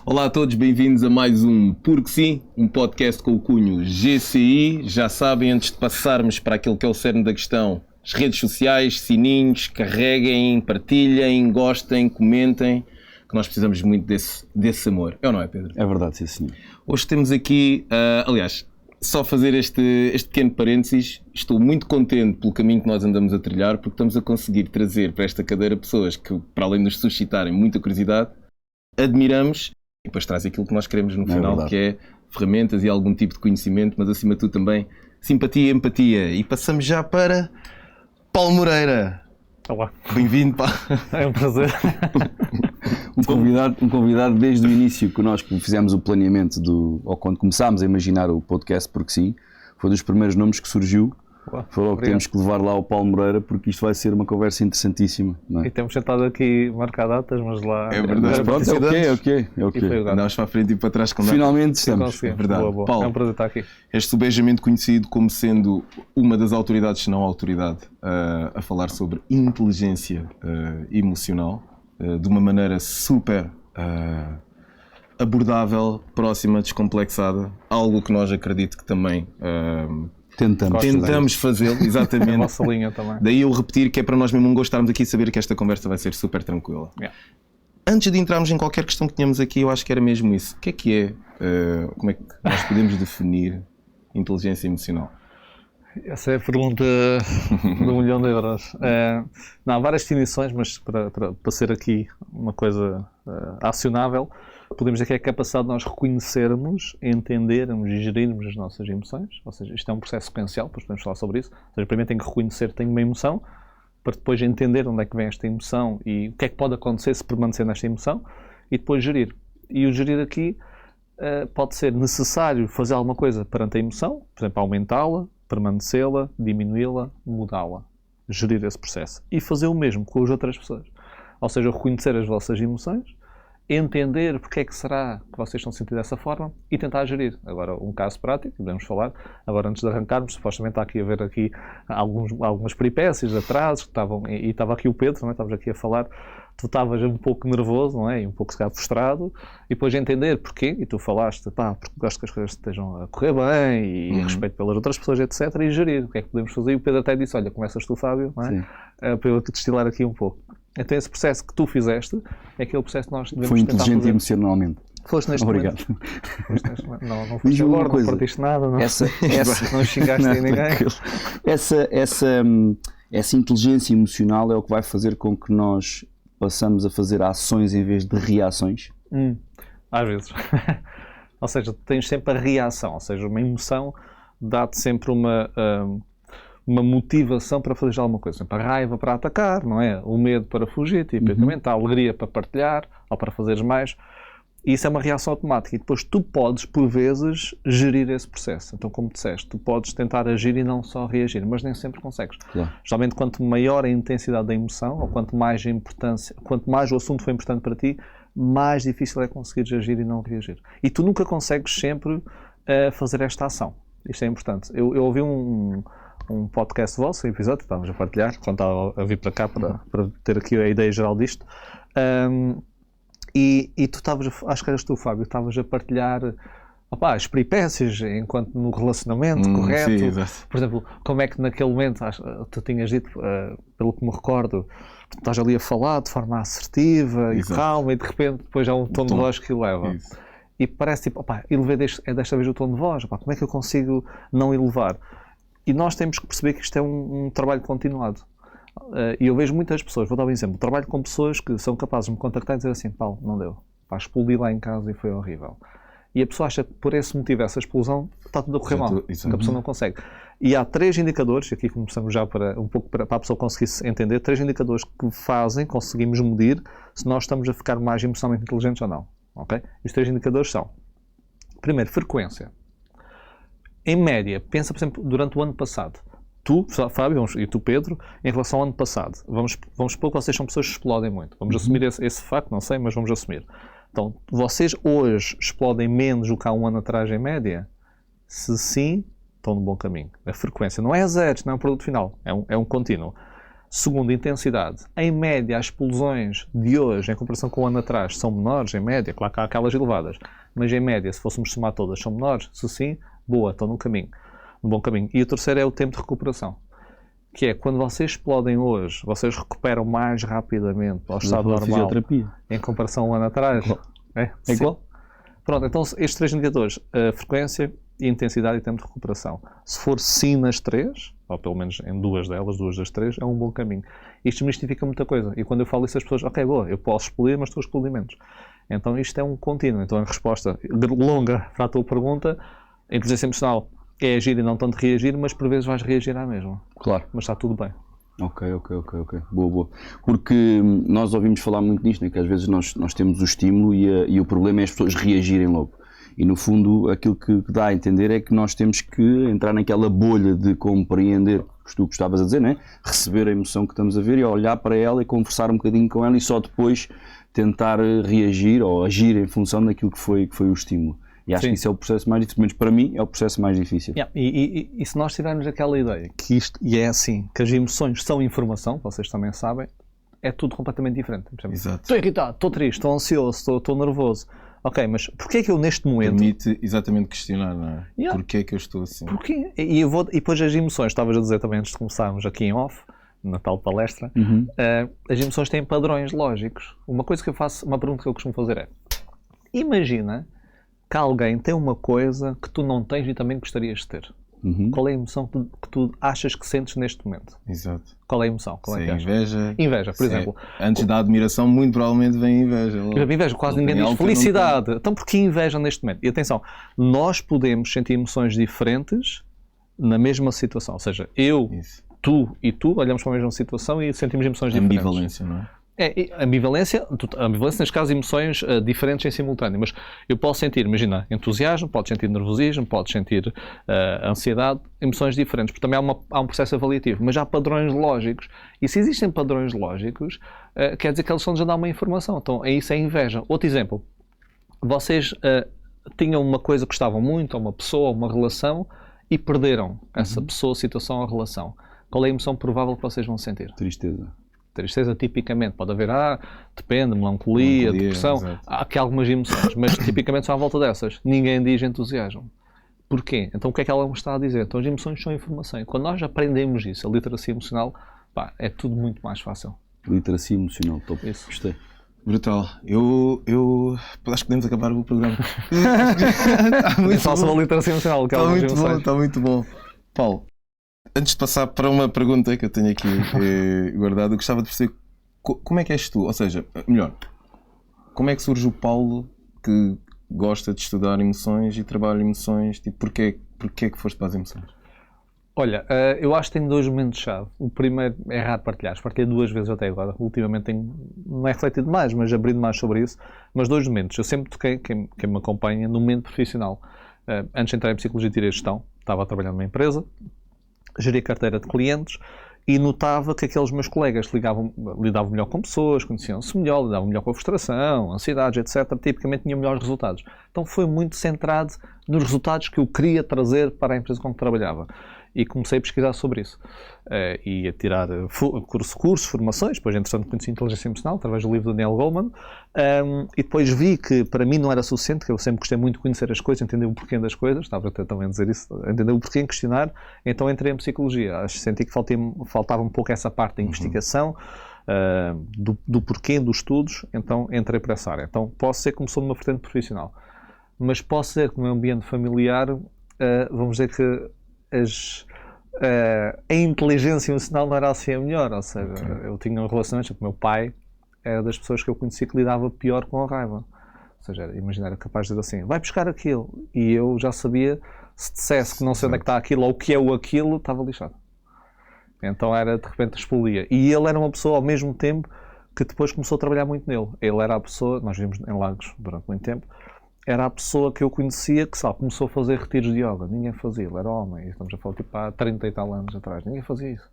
Olá a todos, bem-vindos a mais um Porque Sim, um podcast com o cunho GCI. Já sabem, antes de passarmos para aquilo que é o cerne da questão, as redes sociais, sininhos, carreguem, partilhem, gostem, comentem, que nós precisamos muito desse amor. É ou não é, Pedro? É verdade, sim, senhor. Hoje temos aqui, aliás, só fazer este pequeno parênteses, estou muito contente pelo caminho que nós andamos a trilhar, porque estamos a conseguir trazer para esta cadeira pessoas que, para além de nos suscitarem muita curiosidade, admiramos e depois traz aquilo que nós queremos no final, que é ferramentas e algum tipo de conhecimento, mas acima de tudo também simpatia e empatia. E passamos já para Paulo Moreira. Olá. Bem-vindo, pá. É um prazer. Um convidado desde o início que nós fizemos o planeamento ou quando começámos a imaginar o podcast, porque sim, foi dos primeiros nomes que surgiu. Foi logo que temos que levar lá o Paulo Moreira, porque isto vai ser uma conversa interessantíssima. Não é? E temos tentado aqui marcar datas, mas lá... É verdade. Pronto, é ok. Andamos para a frente e para trás. Finalmente estamos. É verdade. Boa. Paulo, é um prazer estar aqui. És subejamente conhecido como sendo uma das autoridades, se não a autoridade, a falar sobre inteligência emocional, de uma maneira super abordável, próxima, descomplexada, algo que nós acredito que também... Tentamos fazê-lo, exatamente. A nossa linha também. Daí eu repetir que é para nós mesmo um gosto estarmos aqui e saber que esta conversa vai ser super tranquila. Yeah. Antes de entrarmos em qualquer questão que tenhamos aqui, eu acho que era mesmo isso. O que é, como é que nós podemos definir inteligência emocional? Essa é a pergunta de €1 milhão. Não, há várias definições, mas para ser aqui uma coisa acionável, podemos dizer que é a capacidade de nós reconhecermos, entendermos e gerirmos as nossas emoções. Ou seja, isto é um processo sequencial, depois podemos falar sobre isso. Ou seja, primeiro tenho que reconhecer que tenho uma emoção, para depois entender onde é que vem esta emoção e o que é que pode acontecer se permanecer nesta emoção, e depois gerir. E o gerir aqui pode ser necessário fazer alguma coisa perante a emoção, por exemplo, aumentá-la, permanecê-la, diminuí-la, mudá-la. Gerir esse processo. E fazer o mesmo com as outras pessoas. Ou seja, reconhecer as vossas emoções, entender porque é que será que vocês estão sentindo dessa forma e tentar gerir. Agora, um caso prático, podemos falar, agora antes de arrancarmos, supostamente está aqui a ver aqui algumas peripécias, atrasos, e estava aqui o Pedro, não é? Estávamos aqui a falar, tu estavas um pouco nervoso, não é? E um pouco se calhar frustrado, e depois entender porquê, e tu falaste, porque gosto que as coisas estejam a correr bem, e respeito pelas outras pessoas, etc, e gerir, o que é que podemos fazer, e o Pedro até disse, olha, começas tu, Fábio, não é? Para eu destilar aqui um pouco. Então esse processo que tu fizeste é aquele processo que nós devemos Foi tentar fazer. inteligente emocionalmente. Foste neste Obrigado. Momento. Não foste agora, não partiste nada, não xingaste nem ninguém. Essa inteligência emocional é o que vai fazer com que nós passamos a fazer ações em vez de reações? Às vezes. Ou seja, tens sempre a reação, ou seja, uma emoção dá-te sempre uma motivação para fazer alguma coisa. Por exemplo, a raiva para atacar, não é? O medo para fugir, tipicamente, a alegria para partilhar ou para fazeres mais. E isso é uma reação automática. E depois tu podes, por vezes, gerir esse processo. Então, como disseste, tu podes tentar agir e não só reagir, mas nem sempre consegues. Claro. Geralmente, quanto maior a intensidade da emoção, ou quanto mais o assunto foi importante para ti, mais difícil é conseguires agir e não reagir. E tu nunca consegues sempre fazer esta ação. Isto é importante. Eu ouvi um podcast vosso, um episódio que estávamos a partilhar, quando estava a vir para cá para ter aqui a ideia geral disto. E tu estavas, acho que eras tu, Fábio, estavas a partilhar as peripécias enquanto no relacionamento, correto? Sim, exato. Por exemplo, como é que naquele momento, tu tinhas dito, pelo que me recordo, tu estás ali a falar de forma assertiva e calma e de repente depois há um tom de voz que eleva. Isso. E parece tipo, elevei desta vez o tom de voz, como é que eu consigo não elevar? E nós temos que perceber que isto é um trabalho continuado. E eu vejo muitas pessoas, vou dar um exemplo, trabalho com pessoas que são capazes de me contactar e dizer assim, Paulo, não deu, explodi lá em casa e foi horrível. E a pessoa acha que por esse motivo, essa explosão, está tudo a correr mal, que a pessoa não consegue. E há 3 indicadores, aqui começamos já para a pessoa conseguir entender, 3 indicadores que conseguimos medir se nós estamos a ficar mais emocionalmente inteligentes ou não. Okay? Os 3 indicadores são, primeiro, frequência. Em média, pensa, por exemplo, durante o ano passado. Tu, Fábio, e tu, Pedro, em relação ao ano passado. Vamos supor que vocês são pessoas que explodem muito. Vamos assumir esse facto, não sei, mas vamos assumir. Então, vocês hoje explodem menos do que há um ano atrás em média? Se sim, estão no bom caminho. A frequência não é a zero, não é um produto final. É um contínuo. Segundo, intensidade. Em média, as explosões de hoje, em comparação com o ano atrás, são menores, em média. Claro que há aquelas elevadas. Mas em média, se fôssemos somar todas, são menores. Se sim, boa, estão no bom caminho. E o terceiro é o tempo de recuperação. Que é, quando vocês explodem hoje, vocês recuperam mais rapidamente ao estado normal em comparação ao ano atrás. É igual? Pronto, então estes 3 indicadores, frequência, intensidade e tempo de recuperação. Se for sim nas 3, ou pelo menos em 2 delas, 2 das 3, é um bom caminho. Isto desmistifica muita coisa. E quando eu falo isso, as pessoas, ok, boa, eu posso explodir, mas estou a explodir menos. Então isto é um contínuo. Então a resposta longa para a tua pergunta, a inteligência emocional é agir e não tanto reagir, mas por vezes vais reagir à mesma. Claro. Mas está tudo bem. Ok. Boa. Porque nós ouvimos falar muito nisto, né? Que às vezes nós temos o estímulo e o problema é as pessoas reagirem logo. E no fundo aquilo que dá a entender é que nós temos que entrar naquela bolha de compreender, que tu gostavas a dizer, né? Receber a emoção que estamos a ver e olhar para ela e conversar um bocadinho com ela e só depois tentar reagir ou agir em função daquilo que foi o estímulo. E acho que isso é o processo mais difícil, pelo menos para mim é o processo mais difícil. E se nós tivermos aquela ideia que isto, e é assim, que as emoções são informação, vocês também sabem, é tudo completamente diferente. Exato. Estou irritado, estou triste, estou ansioso, estou nervoso. Ok, mas porquê é que eu neste momento... Permite exatamente questionar, não é? Porquê é que eu estou assim? Porquê? E depois as emoções, estavas a dizer também antes de começarmos aqui em off, na tal palestra, as emoções têm padrões lógicos. Uma pergunta que eu costumo fazer é, imagina que alguém tem uma coisa que tu não tens e também gostarias de ter. Qual é a emoção que tu achas que sentes neste momento? Exato. Qual é a emoção? Qual é que inveja. Inveja, por exemplo. Antes da admiração, muito provavelmente vem inveja. Inveja, quase ninguém diz felicidade. Então porquê inveja neste momento? E atenção, nós podemos sentir emoções diferentes na mesma situação. Ou seja, tu e tu olhamos para a mesma situação e sentimos emoções diferentes. Ambivalência, não é? Ambivalência, neste caso, emoções diferentes em simultâneo, mas eu posso sentir, imagina, entusiasmo, podes sentir nervosismo, podes sentir ansiedade, emoções diferentes, porque também há um processo avaliativo, mas há padrões lógicos, e se existem padrões lógicos, quer dizer que eles estão-nos a dar uma informação, então isso é inveja. Outro exemplo, vocês tinham uma coisa que gostavam muito, ou uma pessoa, ou uma relação, e perderam essa pessoa, situação ou relação. Qual é a emoção provável que vocês vão sentir? Tristeza, tipicamente, pode haver, depende, melancolia, depressão, há aqui algumas emoções, mas tipicamente são à volta dessas. Ninguém diz entusiasmo. Porquê? Então o que é que ela me está a dizer? Então as emoções são informação. E quando nós aprendemos isso, a literacia emocional, é tudo muito mais fácil. Literacia emocional, top. Isso. Gostei. Brutal. Eu acho que podemos acabar o programa. Está muito bom. Uma literacia emocional. Está muito bom. Paulo, antes de passar para uma pergunta que eu tenho aqui guardada, eu gostava de perceber como é que és tu? Ou seja, melhor, como é que surge o Paulo que gosta de estudar emoções e trabalha emoções? Tipo, porquê é que foste para as emoções? Olha, eu acho que tenho 2 momentos-chave. O primeiro é raro partilhar, partilhei 2 vezes até agora. Ultimamente não é refletido mais, mas abrindo mais sobre isso. Mas 2 momentos. Eu sempre toquei, quem me acompanha, no momento profissional. Antes de entrar em Psicologia e Gestão, estava a trabalhar numa empresa, geria carteira de clientes e notava que aqueles meus colegas lidavam melhor com pessoas, conheciam-se melhor, lidavam melhor com a frustração, ansiedades, etc. Tipicamente tinham melhores resultados. Então foi muito centrado nos resultados que eu queria trazer para a empresa com que trabalhava. E comecei a pesquisar sobre isso. E a tirar cursos, formações, depois entretanto conheci Inteligência Emocional, através do livro do Neil Goldman, e depois vi que para mim não era suficiente, que eu sempre gostei muito de conhecer as coisas, entender o porquê das coisas, estava até também a dizer isso, entender o porquê em questionar, então entrei em Psicologia. Senti que faltava um pouco essa parte da investigação, do porquê dos estudos, então entrei para essa área. Então posso ser como sou numa vertente profissional, mas posso ser que no meu ambiente familiar, vamos dizer que a inteligência emocional não era assim a melhor, ou seja, eu tinha um relacionamento com o meu pai, era das pessoas que eu conheci que lidava pior com a raiva, ou seja, imagina, era capaz de dizer assim, vai buscar aquilo, e eu já sabia, se dissesse que não sei onde é que está aquilo, ou o que é o aquilo, estava lixado. Então era, de repente, explodia. E ele era uma pessoa, ao mesmo tempo, que depois começou a trabalhar muito nele. Ele era a pessoa, nós vivemos em Lagos durante muito tempo, era a pessoa que eu conhecia que, sabe, começou a fazer retiros de yoga. Ninguém fazia, ele era homem. Estamos a falar tipo há 30 e tal anos atrás. Ninguém fazia isso.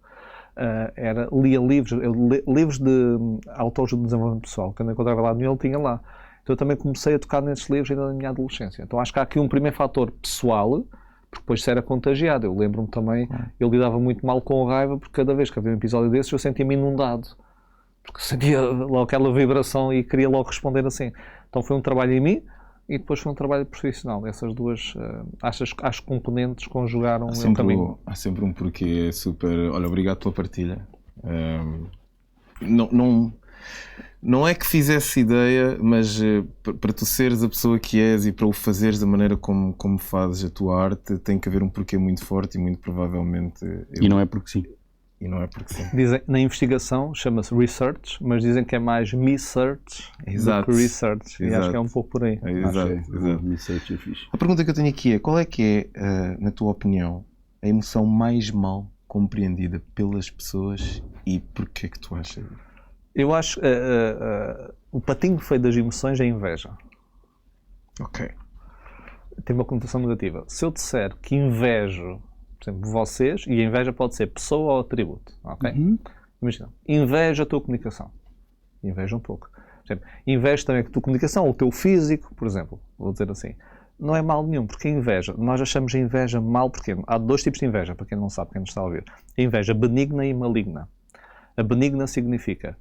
Lia livros de autores de desenvolvimento pessoal. Quando eu encontrava lá no ele tinha lá. Então eu também comecei a tocar nesses livros ainda na minha adolescência. Então acho que há aqui um primeiro fator pessoal, porque depois isso era contagiado. Eu lembro-me também, eu lidava muito mal com a raiva, porque cada vez que havia um episódio desses eu sentia-me inundado, porque sentia logo aquela vibração e queria logo responder assim. Então foi um trabalho em mim e depois foi um trabalho profissional. Essas duas, as componentes conjugaram o meu caminho. Há sempre um porquê, é super... Olha, obrigado pela partilha. Não é que fizesse ideia, mas para tu seres a pessoa que és e para o fazeres da maneira como fazes a tua arte, tem que haver um porquê muito forte e muito provavelmente... E não é porque sim. E não é porque sim. Dizem, na investigação chama-se research, mas dizem que é mais me-search do que research. E acho que é um pouco por aí. Exato. Research é fixe. A pergunta que eu tenho aqui é, qual é que é, na tua opinião, a emoção mais mal compreendida pelas pessoas e porquê que tu achas? Eu acho o patinho feio das emoções é a inveja. Ok. Tem uma conotação negativa. Se eu disser que invejo, por exemplo, vocês, e a inveja pode ser pessoa ou atributo, ok? Imagina, inveja a tua comunicação. Inveja um pouco. Por exemplo, inveja também a tua comunicação, o teu físico, por exemplo, vou dizer assim. Não é mal nenhum, porque a inveja, nós achamos a inveja mal, porque há dois tipos de inveja, para quem não sabe, quem nos está a ouvir. A inveja benigna e maligna. A benigna significa,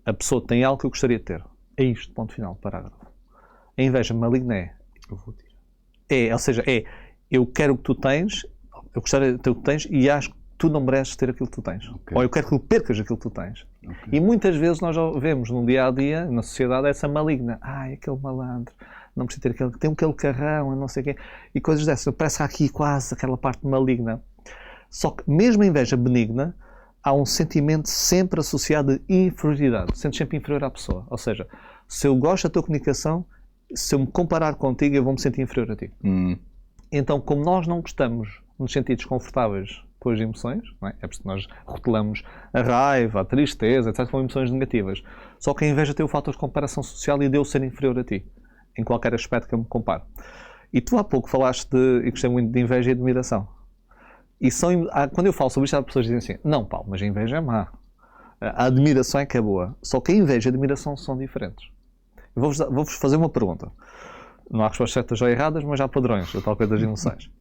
a pessoa tem algo que eu gostaria de ter. É isto, ponto final, parágrafo. A inveja maligna ou seja, eu quero o que tu tens, eu gostaria de ter o que tens e acho que tu não mereces ter aquilo que tu tens. Okay. Ou eu quero que tu percas aquilo que tu tens. Okay. E muitas vezes nós já vemos no dia a dia, na sociedade, essa maligna. Ai, aquele malandro, não precisa ter aquele, tem aquele carrão, não sei o quê. E coisas dessas. Parece aqui quase aquela parte maligna. Só que mesmo a inveja benigna, há um sentimento sempre associado de inferioridade. Sentes sempre inferior à pessoa. Ou seja, se eu gosto da tua comunicação, se eu me comparar contigo, eu vou me sentir inferior a ti. Então, como nós não gostamos de nos sentir desconfortáveis com as emoções, não é? É por isso que nós rotulamos a raiva, a tristeza, etc., como emoções negativas. Só que a inveja tem o fator de comparação social e de eu ser inferior a ti, em qualquer aspecto que eu me comparo. E tu há pouco falaste e gostei muito de inveja e admiração. E quando eu falo sobre isto, as pessoas dizem assim, não, Paulo, mas a inveja é má. A admiração é que é boa. Só que a inveja e a admiração são diferentes. Eu vou-vos fazer uma pergunta. Não há respostas certas ou erradas, mas há padrões, a tal coisa das emoções.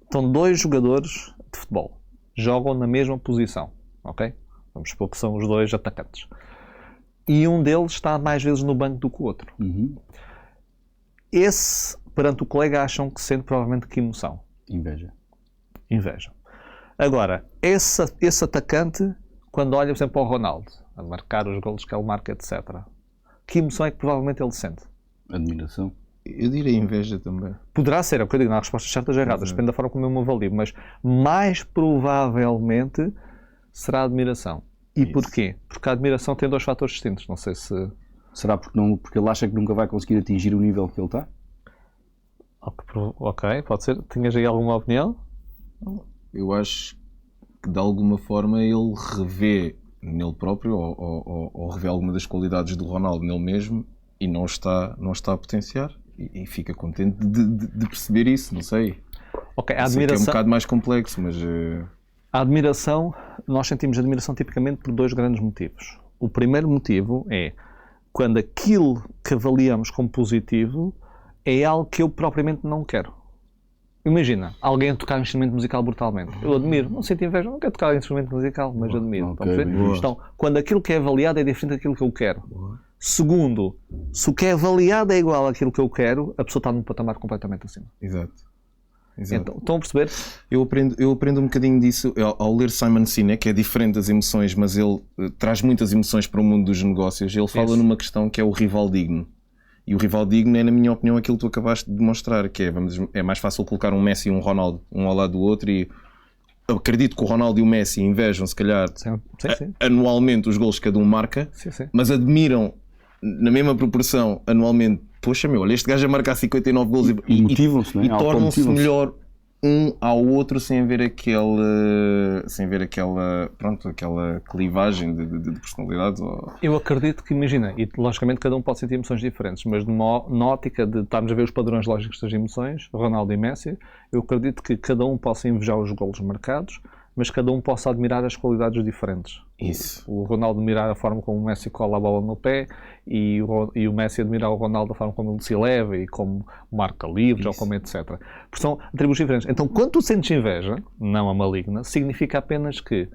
Estão dois jogadores de futebol. Jogam na mesma posição. Ok? Vamos supor que são os dois atacantes. E um deles está mais vezes no banco do que o outro. Esse, perante o colega, acham que sente provavelmente que emoção? Inveja. Agora, esse atacante, quando olha, por exemplo, para o Ronaldo, a marcar os golos que ele marca, etc., que emoção é que provavelmente ele sente? Admiração. Eu diria inveja também. Poderá ser, é o que eu digo, não há respostas certas ou erradas, depende da forma como eu me avalio, mas mais provavelmente será a admiração. E porquê? Porque a admiração tem dois fatores distintos, não sei se... Será porque ele acha que nunca vai conseguir atingir o nível que ele está? Ok, pode ser. Tinhas aí alguma opinião? Eu acho que de alguma forma ele revê nele próprio ou revê alguma das qualidades do Ronaldo nele mesmo e não está a potenciar e fica contente de perceber isso, não sei. Ok, a admiração... Sei que é um bocado mais complexo, mas... A admiração, nós sentimos admiração tipicamente por dois grandes motivos. O primeiro motivo é quando aquilo que avaliamos como positivo é algo que eu propriamente não quero. Imagina, alguém a tocar um instrumento musical brutalmente. Eu admiro, não sinto inveja, não quero tocar um instrumento musical, mas admiro. Então, quando aquilo que é avaliado é diferente daquilo que eu quero. Segundo, se o que é avaliado é igual àquilo que eu quero, a pessoa está num patamar completamente acima. Exato. Então, estão a perceber? Eu aprendo um bocadinho disso ao ler Simon Sinek, que é diferente das emoções, mas ele traz muitas emoções para o mundo dos negócios. Ele fala numa questão que é o rival digno. E o rival digno é, na minha opinião, aquilo que tu acabaste de demonstrar, que é mais fácil colocar um Messi e um Ronaldo um ao lado do outro e eu acredito que o Ronaldo e o Messi invejam, se calhar, anualmente os golos que cada um marca, mas admiram na mesma proporção anualmente. Poxa, olha, este gajo a marcar 59 golos e motivam-se, e tornam-se melhor um ao outro sem haver aquela clivagem de personalidades. Eu acredito que, imagina, e logicamente cada um pode sentir emoções diferentes, mas na ótica de estarmos a ver os padrões lógicos das emoções, Ronaldo e Messi, eu acredito que cada um possa invejar os golos marcados, mas cada um possa admirar as qualidades diferentes. Isso. O Ronaldo admirar a forma como o Messi cola a bola no pé e o Messi admirar o Ronaldo da forma como ele se eleva e como marca livres ou como etc. Porque são atributos diferentes. Então, quando tu sentes inveja, não a maligna, significa apenas que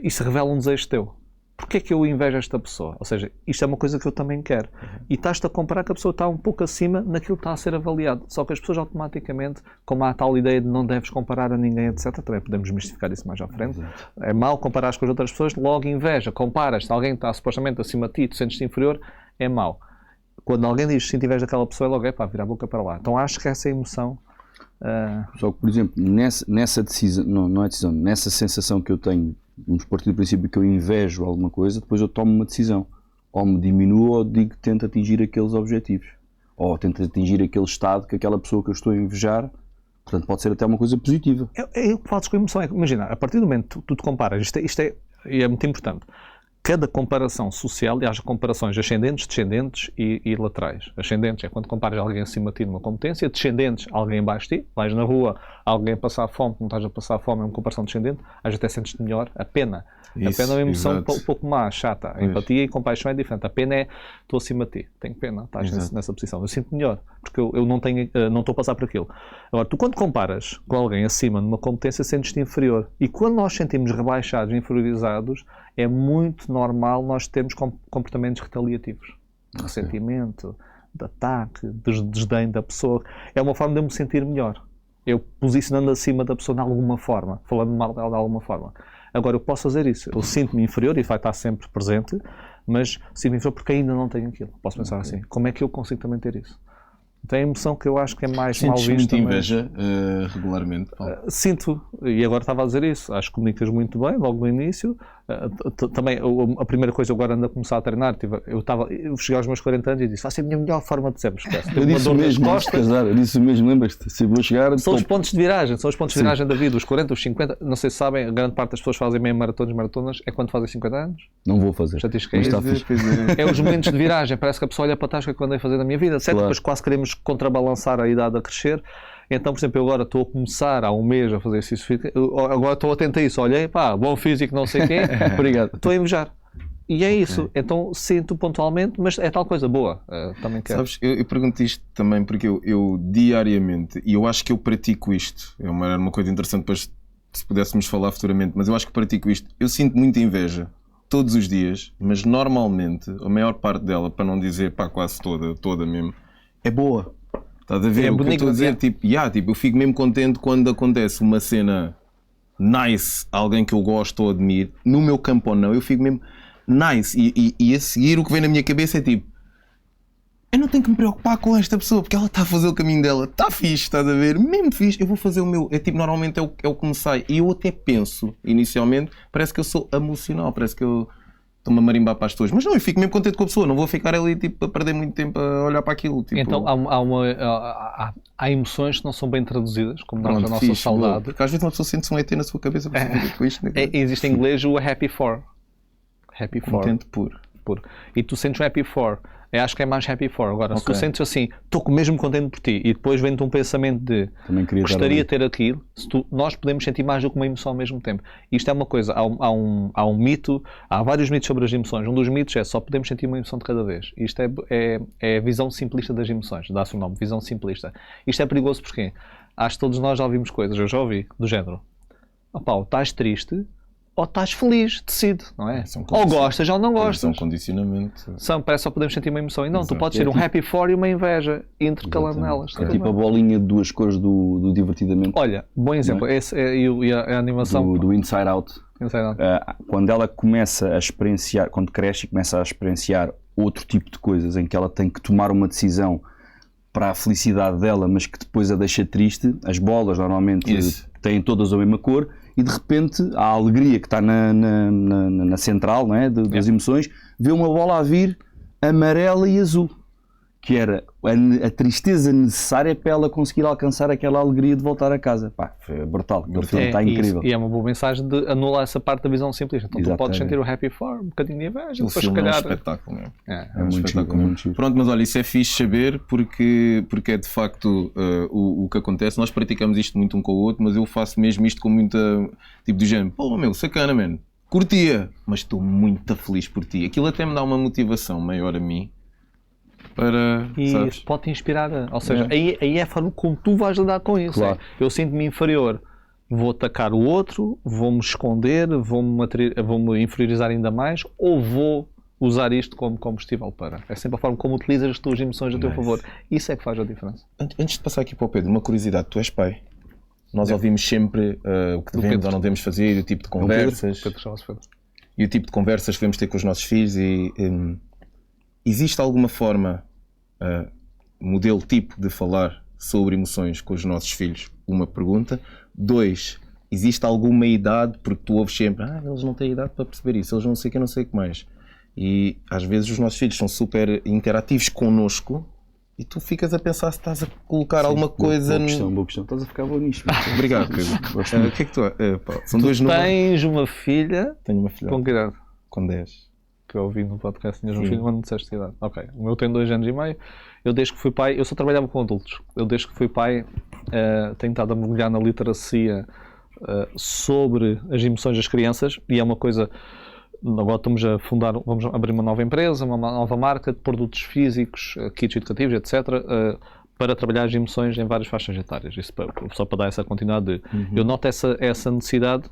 isso revela um desejo teu. Porquê é que eu invejo esta pessoa? Ou seja, isto é uma coisa que eu também quero. E estás-te a comparar que a pessoa está um pouco acima naquilo que está a ser avaliado. Só que as pessoas automaticamente, como há a tal ideia de não deves comparar a ninguém, etc., também podemos mistificar isso mais à frente. É mau comparar com as outras pessoas, logo inveja. Comparas, se alguém está supostamente acima de ti, tu sentes-te inferior, é mau. Quando alguém diz se inveja daquela pessoa, é logo, vira a boca para lá. Então acho que essa emoção... Só que, por exemplo, nessa decisão, não é decisão, nessa sensação que eu tenho, vamos partir do princípio que eu invejo alguma coisa, depois eu tomo uma decisão. Ou me diminuo ou digo que tento atingir aqueles objetivos. Ou tento atingir aquele estado que aquela pessoa que eu estou a invejar, portanto pode ser até uma coisa positiva. Eu falo com emoção. Imagina, a partir do momento que tu te comparas, isto é muito importante. Cada comparação social, e haja comparações ascendentes, descendentes e laterais. Ascendentes é quando comparas alguém acima de ti numa competência, descendentes, alguém abaixo de ti, vais na rua, alguém a passar fome, não estás a passar fome, é uma comparação descendente, às vezes até sentes-te melhor. A pena é uma emoção um pouco má, chata. A empatia e compaixão é diferente. A pena é, estou acima de ti, tenho pena, estás nessa posição. Eu sinto melhor, porque eu não estou a passar por aquilo. Agora, tu quando comparas com alguém acima numa competência, sentes-te inferior. E quando nós sentimos rebaixados, inferiorizados, é muito normal nós termos comportamentos retaliativos. De ressentimento, de ataque, de desdém da pessoa. É uma forma de eu me sentir melhor. Eu posicionando acima da pessoa de alguma forma, falando mal dela de alguma forma. Agora, eu posso fazer isso. Eu sinto-me inferior e vai estar sempre presente, mas sinto-me inferior porque ainda não tenho aquilo. Posso pensar assim, como é que eu consigo também ter isso? Então é a emoção que eu acho que é mais mal vista. Sentes muita inveja regularmente? Sinto, e agora estava a dizer isso. Acho que comunicas muito bem, logo no início. Também, a primeira coisa, eu agora ando a começar a treinar. Eu cheguei aos meus 40 anos e disse, vai ser a minha melhor forma de sempre. Eu disse mesmo, eu disse mesmo, lembras-te? Se eu vou chegar... São os pontos de viragem, da vida. Os 40, os 50, não sei se sabem, a grande parte das pessoas fazem meio maratonas, é quando fazem 50 anos. Não vou fazer. Já te esqueci. É os momentos de viragem. Parece que a pessoa olha para trás que é quando andei a fazer na minha vida, certo? Claro. Depois quase queremos contrabalançar a idade a crescer. Então, por exemplo, eu agora estou a começar há um mês a fazer exercício físico, agora estou atento a isso, olhei, bom físico, não sei o quê, obrigado, estou a invejar. E é isso, okay. Então sinto pontualmente, mas é tal coisa boa, também quero. Sabes, eu pergunto isto também porque eu diariamente, e eu acho que eu pratico isto, era uma coisa interessante depois se pudéssemos falar futuramente, mas eu acho que pratico isto, eu sinto muita inveja todos os dias, mas normalmente, a maior parte dela, para não dizer quase toda mesmo, é boa. Estás a ver? É o que eu estou a dizer? Tipo, eu fico mesmo contente quando acontece uma cena nice, alguém que eu gosto ou admiro, no meu campo ou não, eu fico mesmo nice. E a seguir o que vem na minha cabeça é tipo, eu não tenho que me preocupar com esta pessoa, porque ela está a fazer o caminho dela, está fixe, estás a ver? Mesmo fixe, eu vou fazer o meu. É tipo, normalmente é o que me sai. E eu até penso, inicialmente, parece que eu sou emocional, parece que eu estou-me a marimbar para as pessoas, mas não, eu fico mesmo contente com a pessoa, não vou ficar ali tipo, a perder muito tempo a olhar para aquilo. Tipo... Então há emoções que não são bem traduzidas, como nós a nossa saudade. Porque às vezes uma pessoa sente-se um ET na sua cabeça para fazer com isto. Existe em inglês o happy for. Happy for. Contente por. E tu sentes o happy for. Eu acho que é mais happy for. Agora, se tu sentes assim, estou mesmo contente por ti, e depois vem-te um pensamento de gostaria de ter aquilo, nós podemos sentir mais do que uma emoção ao mesmo tempo. Isto é uma coisa, há um mito, há vários mitos sobre as emoções. Um dos mitos é só podemos sentir uma emoção de cada vez. Isto é a visão simplista das emoções, dá-se o nome, visão simplista. Isto é perigoso porque acho que todos nós já ouvimos coisas, eu já ouvi, do género, estás triste, ou estás feliz, decide, não é? Ou gostas ou não gostas. São condicionamento. Parece que só podemos sentir uma emoção. E não, tu podes ter um happy for e uma inveja, intercalando nelas. É tipo a bolinha de duas cores do Divertidamente. Olha, bom exemplo. É? Esse e a animação... Do Inside Out. Quando ela começa a experienciar, quando cresce e começa a experienciar outro tipo de coisas em que ela tem que tomar uma decisão para a felicidade dela, mas que depois a deixa triste, as bolas normalmente têm todas a mesma cor, e de repente a alegria que está na central, não é? Das emoções, vê uma bola a vir amarela e azul. que era a tristeza necessária para ela conseguir alcançar aquela alegria de voltar a casa. Pá, foi brutal, aquele filme está incrível. E é uma boa mensagem de anular essa parte da visão simplista. Então tu podes sentir o happy for, um bocadinho de inveja, depois se calhar... É um espetáculo, não é? É um espetáculo. Muito Pronto, mas olha, isso é fixe saber porque é de facto o que acontece. Nós praticamos isto muito um com o outro, mas eu faço mesmo isto com muita... Tipo do género, pô meu, sacana, man. Curtia, mas estou muito feliz por ti. Aquilo até me dá uma motivação maior a mim. E pode-te inspirar, ou seja, aí é a forma como tu vais lidar com isso. Claro. Eu sinto-me inferior, vou atacar o outro, vou-me esconder, vou-me inferiorizar ainda mais, ou vou usar isto como combustível para. É sempre a forma como utilizas as tuas emoções a teu favor. Isso é que faz a diferença. Antes de passar aqui para o Pedro, uma curiosidade, tu és pai. Nós ouvimos sempre o que devemos ou não devemos fazer, e o tipo de conversas. E o tipo de conversas que devemos ter com os nossos filhos e existe alguma forma, modelo tipo de falar sobre emoções com os nossos filhos? Uma pergunta. 2, existe alguma idade, porque tu ouves sempre, eles não têm idade para perceber isso, eles não sei o que, não sei o que mais. E às vezes os nossos filhos são super interativos connosco e tu ficas a pensar se estás a colocar alguma coisa... Boa questão. Estás a ficar bom nisto. Obrigado, Pedro. O que é que tu... são dois números. Tens uma filha... Tenho uma filha. Com que idade? Com 10. Que eu ouvi no podcast, tinhas um filho, mas não disseste idade. Ok, o meu tem 2 anos e meio. Eu desde que fui pai, eu só trabalhava com adultos. Eu desde que fui pai tenho estado a mergulhar na literacia sobre as emoções das crianças e é uma coisa... Agora estamos a fundar, vamos abrir uma nova empresa, uma nova marca de produtos físicos, kits educativos, etc., para trabalhar as emoções em várias faixas etárias. Isso só para dar essa continuidade. Eu noto essa necessidade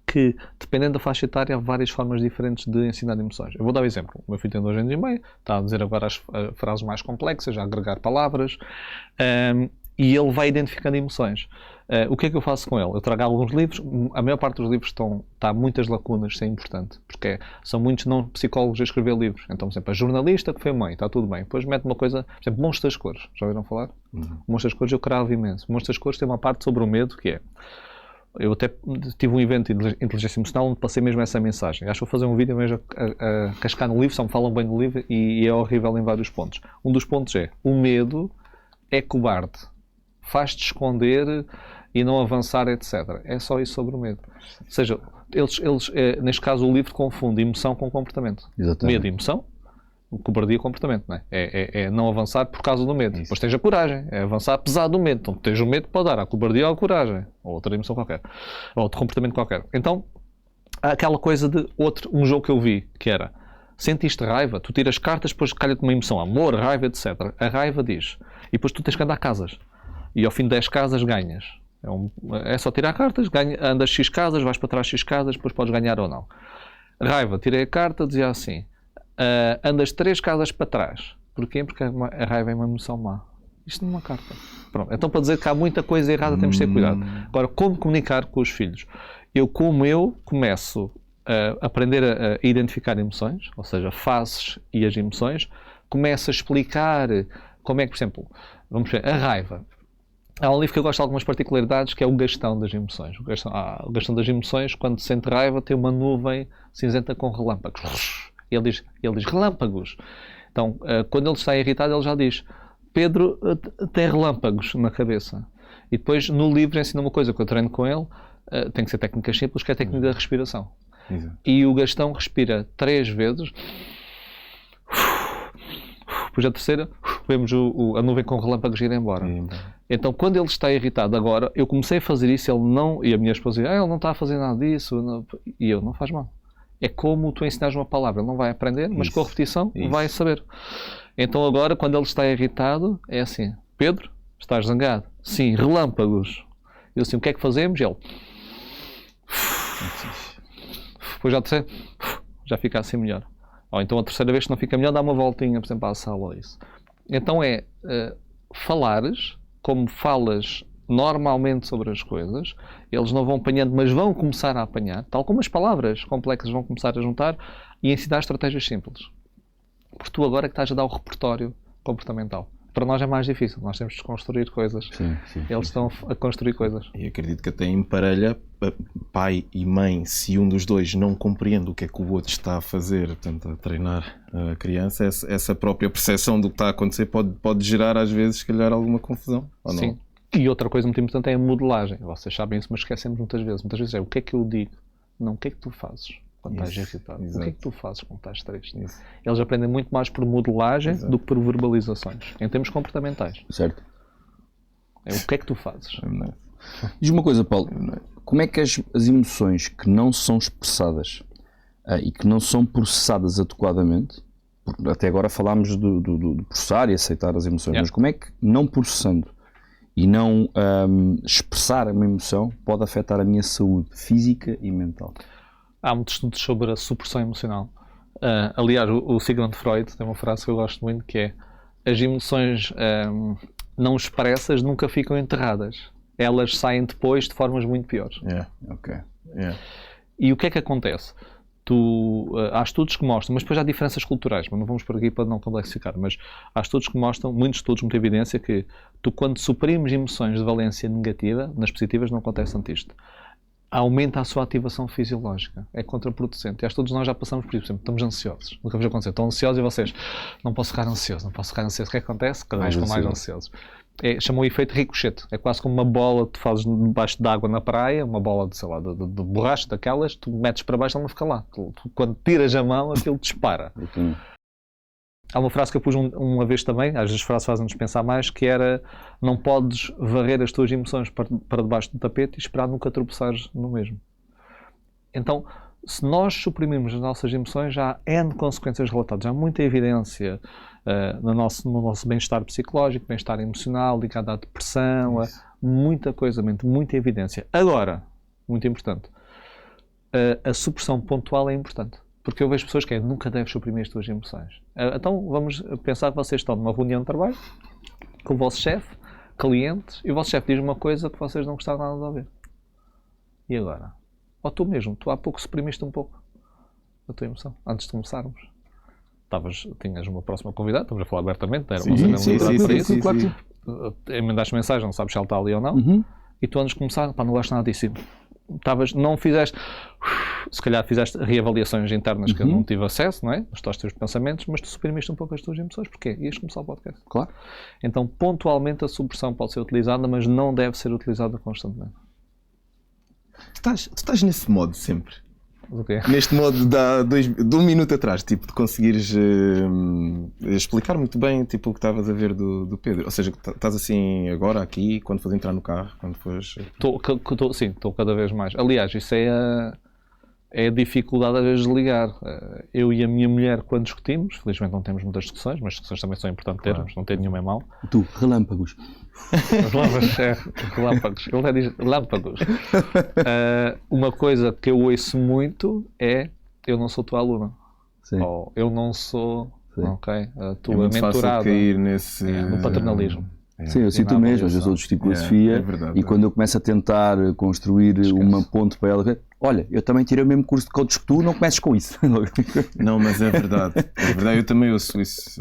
que, dependendo da faixa etária, há várias formas diferentes de ensinar emoções. Eu vou dar um exemplo. O meu filho tem 2 anos e meio, está a dizer agora as frases mais complexas, a agregar palavras, e ele vai identificando emoções. O que é que eu faço com ele? Eu trago alguns livros, a maior parte dos livros está muitas lacunas, isso é importante, porque são muitos não psicólogos a escrever livros. Então, por exemplo, a jornalista que foi mãe, está tudo bem. Depois mete uma coisa, por exemplo, Monstros das Cores. Já ouviram falar? Monstros das Cores eu cravo imenso. Monstros das Cores tem uma parte sobre o medo, que é... Eu até tive um evento de inteligência emocional onde passei mesmo essa mensagem. Acho que vou fazer um vídeo mesmo a cascar no livro, só me falam bem do livro e é horrível em vários pontos. Um dos pontos é, o medo é cobarde. Faz-te esconder e não avançar, etc. É só isso sobre o medo. Ou seja, eles neste caso o livro confunde emoção com comportamento. Exatamente. Medo e emoção, cobardia e comportamento. Não é? É não avançar por causa do medo. Isso. Depois tens a coragem, é avançar apesar do medo. Então tens o medo para dar a cobardia ou a coragem, ou outra emoção qualquer, ou outro comportamento qualquer. Então, há aquela coisa de um jogo que eu vi, que era, sentiste raiva, tu tiras cartas, depois calha-te uma emoção, amor, raiva, etc. A raiva diz, e depois tu tens que andar casas. E ao fim de 10 casas ganhas. É só tirar cartas, andas X casas, vais para trás X casas, depois podes ganhar ou não. Raiva, tirei a carta, dizia assim, andas 3 casas para trás. Porquê? Porque a raiva é uma emoção má. Isto não é uma carta. Pronto. Então, para dizer que há muita coisa errada, temos de ter cuidado. Agora, como comunicar com os filhos? Eu começo a aprender a identificar emoções, ou seja, fases e as emoções, começo a explicar como é que, por exemplo, vamos ver, a raiva. Há um livro que eu gosto de algumas particularidades, que é o Gastão das Emoções. O Gastão das Emoções, quando sente raiva, tem uma nuvem cinzenta com relâmpagos. E ele diz relâmpagos. Então, quando ele está irritado, ele já diz Pedro tem relâmpagos na cabeça. E depois, no livro, ensina uma coisa que eu treino com ele, tem que ser técnicas simples, que é a técnica da respiração. Exato. E o Gastão respira 3 vezes. Depois a terceira, vemos a nuvem com relâmpagos ir embora. Então, quando ele está irritado agora, eu comecei a fazer isso, ele não... E a minha esposa dizia, ele não está a fazer nada disso. Não, e eu, não faz mal. É como tu ensinares uma palavra. Ele não vai aprender, mas com a repetição vai saber. Então, agora, quando ele está irritado, é assim, Pedro, estás zangado? Sim, relâmpagos. Eu assim, o que é que fazemos? E ele... Depois já a terceira, já fica assim melhor. Ou então a terceira vez, se não fica melhor, dá uma voltinha, por exemplo, à sala ou isso. Então falares como falas normalmente sobre as coisas, eles não vão apanhando, mas vão começar a apanhar, tal como as palavras complexas vão começar a juntar e ensinar estratégias simples. Porque tu agora é que estás a dar o repertório comportamental. para nós é mais difícil. Nós temos de desconstruir coisas. Sim. Eles estão a construir coisas. E acredito que até em parelha, pai e mãe, se um dos dois não compreende o que é que o outro está a fazer, portanto, a treinar a criança, essa própria percepção do que está a acontecer pode gerar, às vezes, se calhar, alguma confusão. Ou Sim. Não? E outra coisa muito importante é a modelagem. Vocês sabem isso, mas esquecemos muitas vezes. Muitas vezes é o que é que eu digo, não o que é que tu fazes quando estás irritado. O que é que tu fazes quando estás triste? Isso. Eles aprendem muito mais por modelagem do que por verbalizações, em termos comportamentais. Certo. É o que é que tu fazes. Diz uma coisa, Paulo, como é que as emoções que não são expressadas e que não são processadas adequadamente, porque até agora falámos do processar e aceitar as emoções, mas como é que não processando e não expressar uma emoção pode afetar a minha saúde física e mental? Há muitos estudos sobre a supressão emocional. Aliás, o Sigmund Freud tem uma frase que eu gosto muito, que é: as emoções não expressas nunca ficam enterradas. Elas saem depois de formas muito piores. E o que é que acontece? Há estudos que mostram, mas depois há diferenças culturais, mas não vamos por aqui para não complexificar, mas há estudos que mostram, muitos estudos, muita evidência, que quando suprimes emoções de valência negativa, nas positivas não acontece tanto isto. Aumenta a sua ativação fisiológica. É contraproducente. E acho que todos nós já passamos por isso. Por exemplo, estamos ansiosos. Nunca vos aconteceu. Estão ansiosos e vocês, não posso ficar ansioso. O que acontece? Cada vez estão mais ansiosos. Chamam o efeito ricochete. É quase como uma bola que tu fazes debaixo de água na praia, uma bola de, sei lá, de borracha daquelas, tu metes para baixo e ela não fica lá. Tu, quando tiras a mão, aquilo dispara. Há uma frase que eu pus uma vez também, às vezes as frases fazem-nos pensar mais, que era: não podes varrer as tuas emoções para debaixo do tapete e esperar nunca tropeçares no mesmo. Então, se nós suprimirmos as nossas emoções, já há N consequências relatadas, há muita evidência no nosso bem-estar psicológico, bem-estar emocional, ligado à depressão, muita coisa, muita evidência. Agora, muito importante, a supressão pontual é importante. Porque eu vejo pessoas que nunca deves suprimir as tuas emoções. Então vamos pensar que vocês estão numa reunião de trabalho com o vosso chefe, clientes, e o vosso chefe diz uma coisa que vocês não gostaram nada de ouvir. E agora? Ou tu mesmo, tu há pouco suprimiste um pouco a tua emoção, antes de começarmos. Tinhas uma próxima convidada, estamos a falar abertamente, era uma sim, claro. Emendaste mensagem, não sabes se ela está ali ou não, e tu antes de começar, não gosto nada disso. Não fizeste, se calhar fizeste reavaliações internas que eu não tive acesso, não é? Os teus pensamentos, mas tu suprimiste um pouco as tuas emoções. Porquê? Ias começar o podcast. Claro. Então, pontualmente a supressão pode ser utilizada, mas não deve ser utilizada constantemente. Tu estás nesse modo sempre. O quê? Neste modo de um minuto atrás, tipo, de conseguires explicar muito bem tipo, o que estavas a ver do Pedro. Ou seja, estás assim agora, aqui, quando fores entrar no carro, quando fores... Sim, estou cada vez mais. Aliás, isso é a dificuldade às vezes de ligar. Eu e a minha mulher, quando discutimos, felizmente não temos muitas discussões, mas discussões também são importantes termos, não ter nenhuma é mau. Tu, relâmpagos. Relâmpagos. Ele até diz relâmpagos. Uma coisa que eu ouço muito é: eu não sou tua aluna. Sim. Ou eu não sou a tua muito mentorada. fácil cair nesse... no paternalismo. Sim, eu sinto mesmo, às vezes eu discuto com a Sofia verdade, e quando eu começo a tentar construir uma ponte para ela, olha, eu também tirei o mesmo curso de coach que tu, não comeces com isso. Não, mas é verdade. É verdade, eu também ouço isso.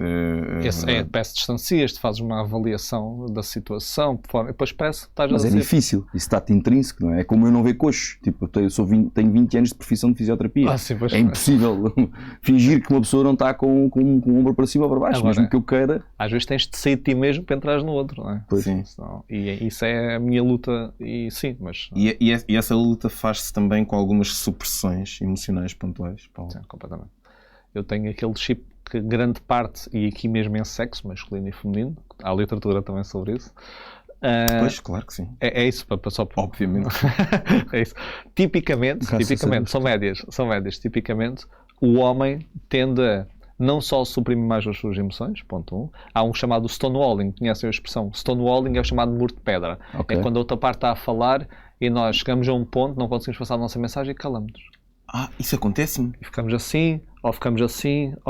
Peço distancias, fazes uma avaliação da situação, depois parece que estás mas a dizer... é difícil, isso está-te intrínseco, não é? É como eu não ver coxo. Tipo, tenho 20 anos de profissão de fisioterapia. Sim, é impossível fingir que uma pessoa não está com o ombro para cima ou para baixo, agora, mesmo que eu queira. Às vezes tens de sair de ti mesmo para entrares no outro, não é? Pois. Sim. E isso é a minha luta, e sim, mas... E essa luta faz-se também com algumas supressões emocionais pontuais, Paulo? Sim, completamente. Eu tenho aquele chip que grande parte, e aqui mesmo em sexo, masculino e feminino, há literatura também sobre isso. Pois, claro que sim. É isso, só obviamente. É isso. Tipicamente, são médias. Tipicamente, o homem tende a não só suprimir mais as suas emoções, ponto 1. Há um chamado stonewalling, conhecem a expressão? Stonewalling é o chamado muro de pedra. Okay. É quando a outra parte está a falar e nós chegamos a um ponto, não conseguimos passar a nossa mensagem e calamos-nos. Isso acontece-me? E ficamos assim, ou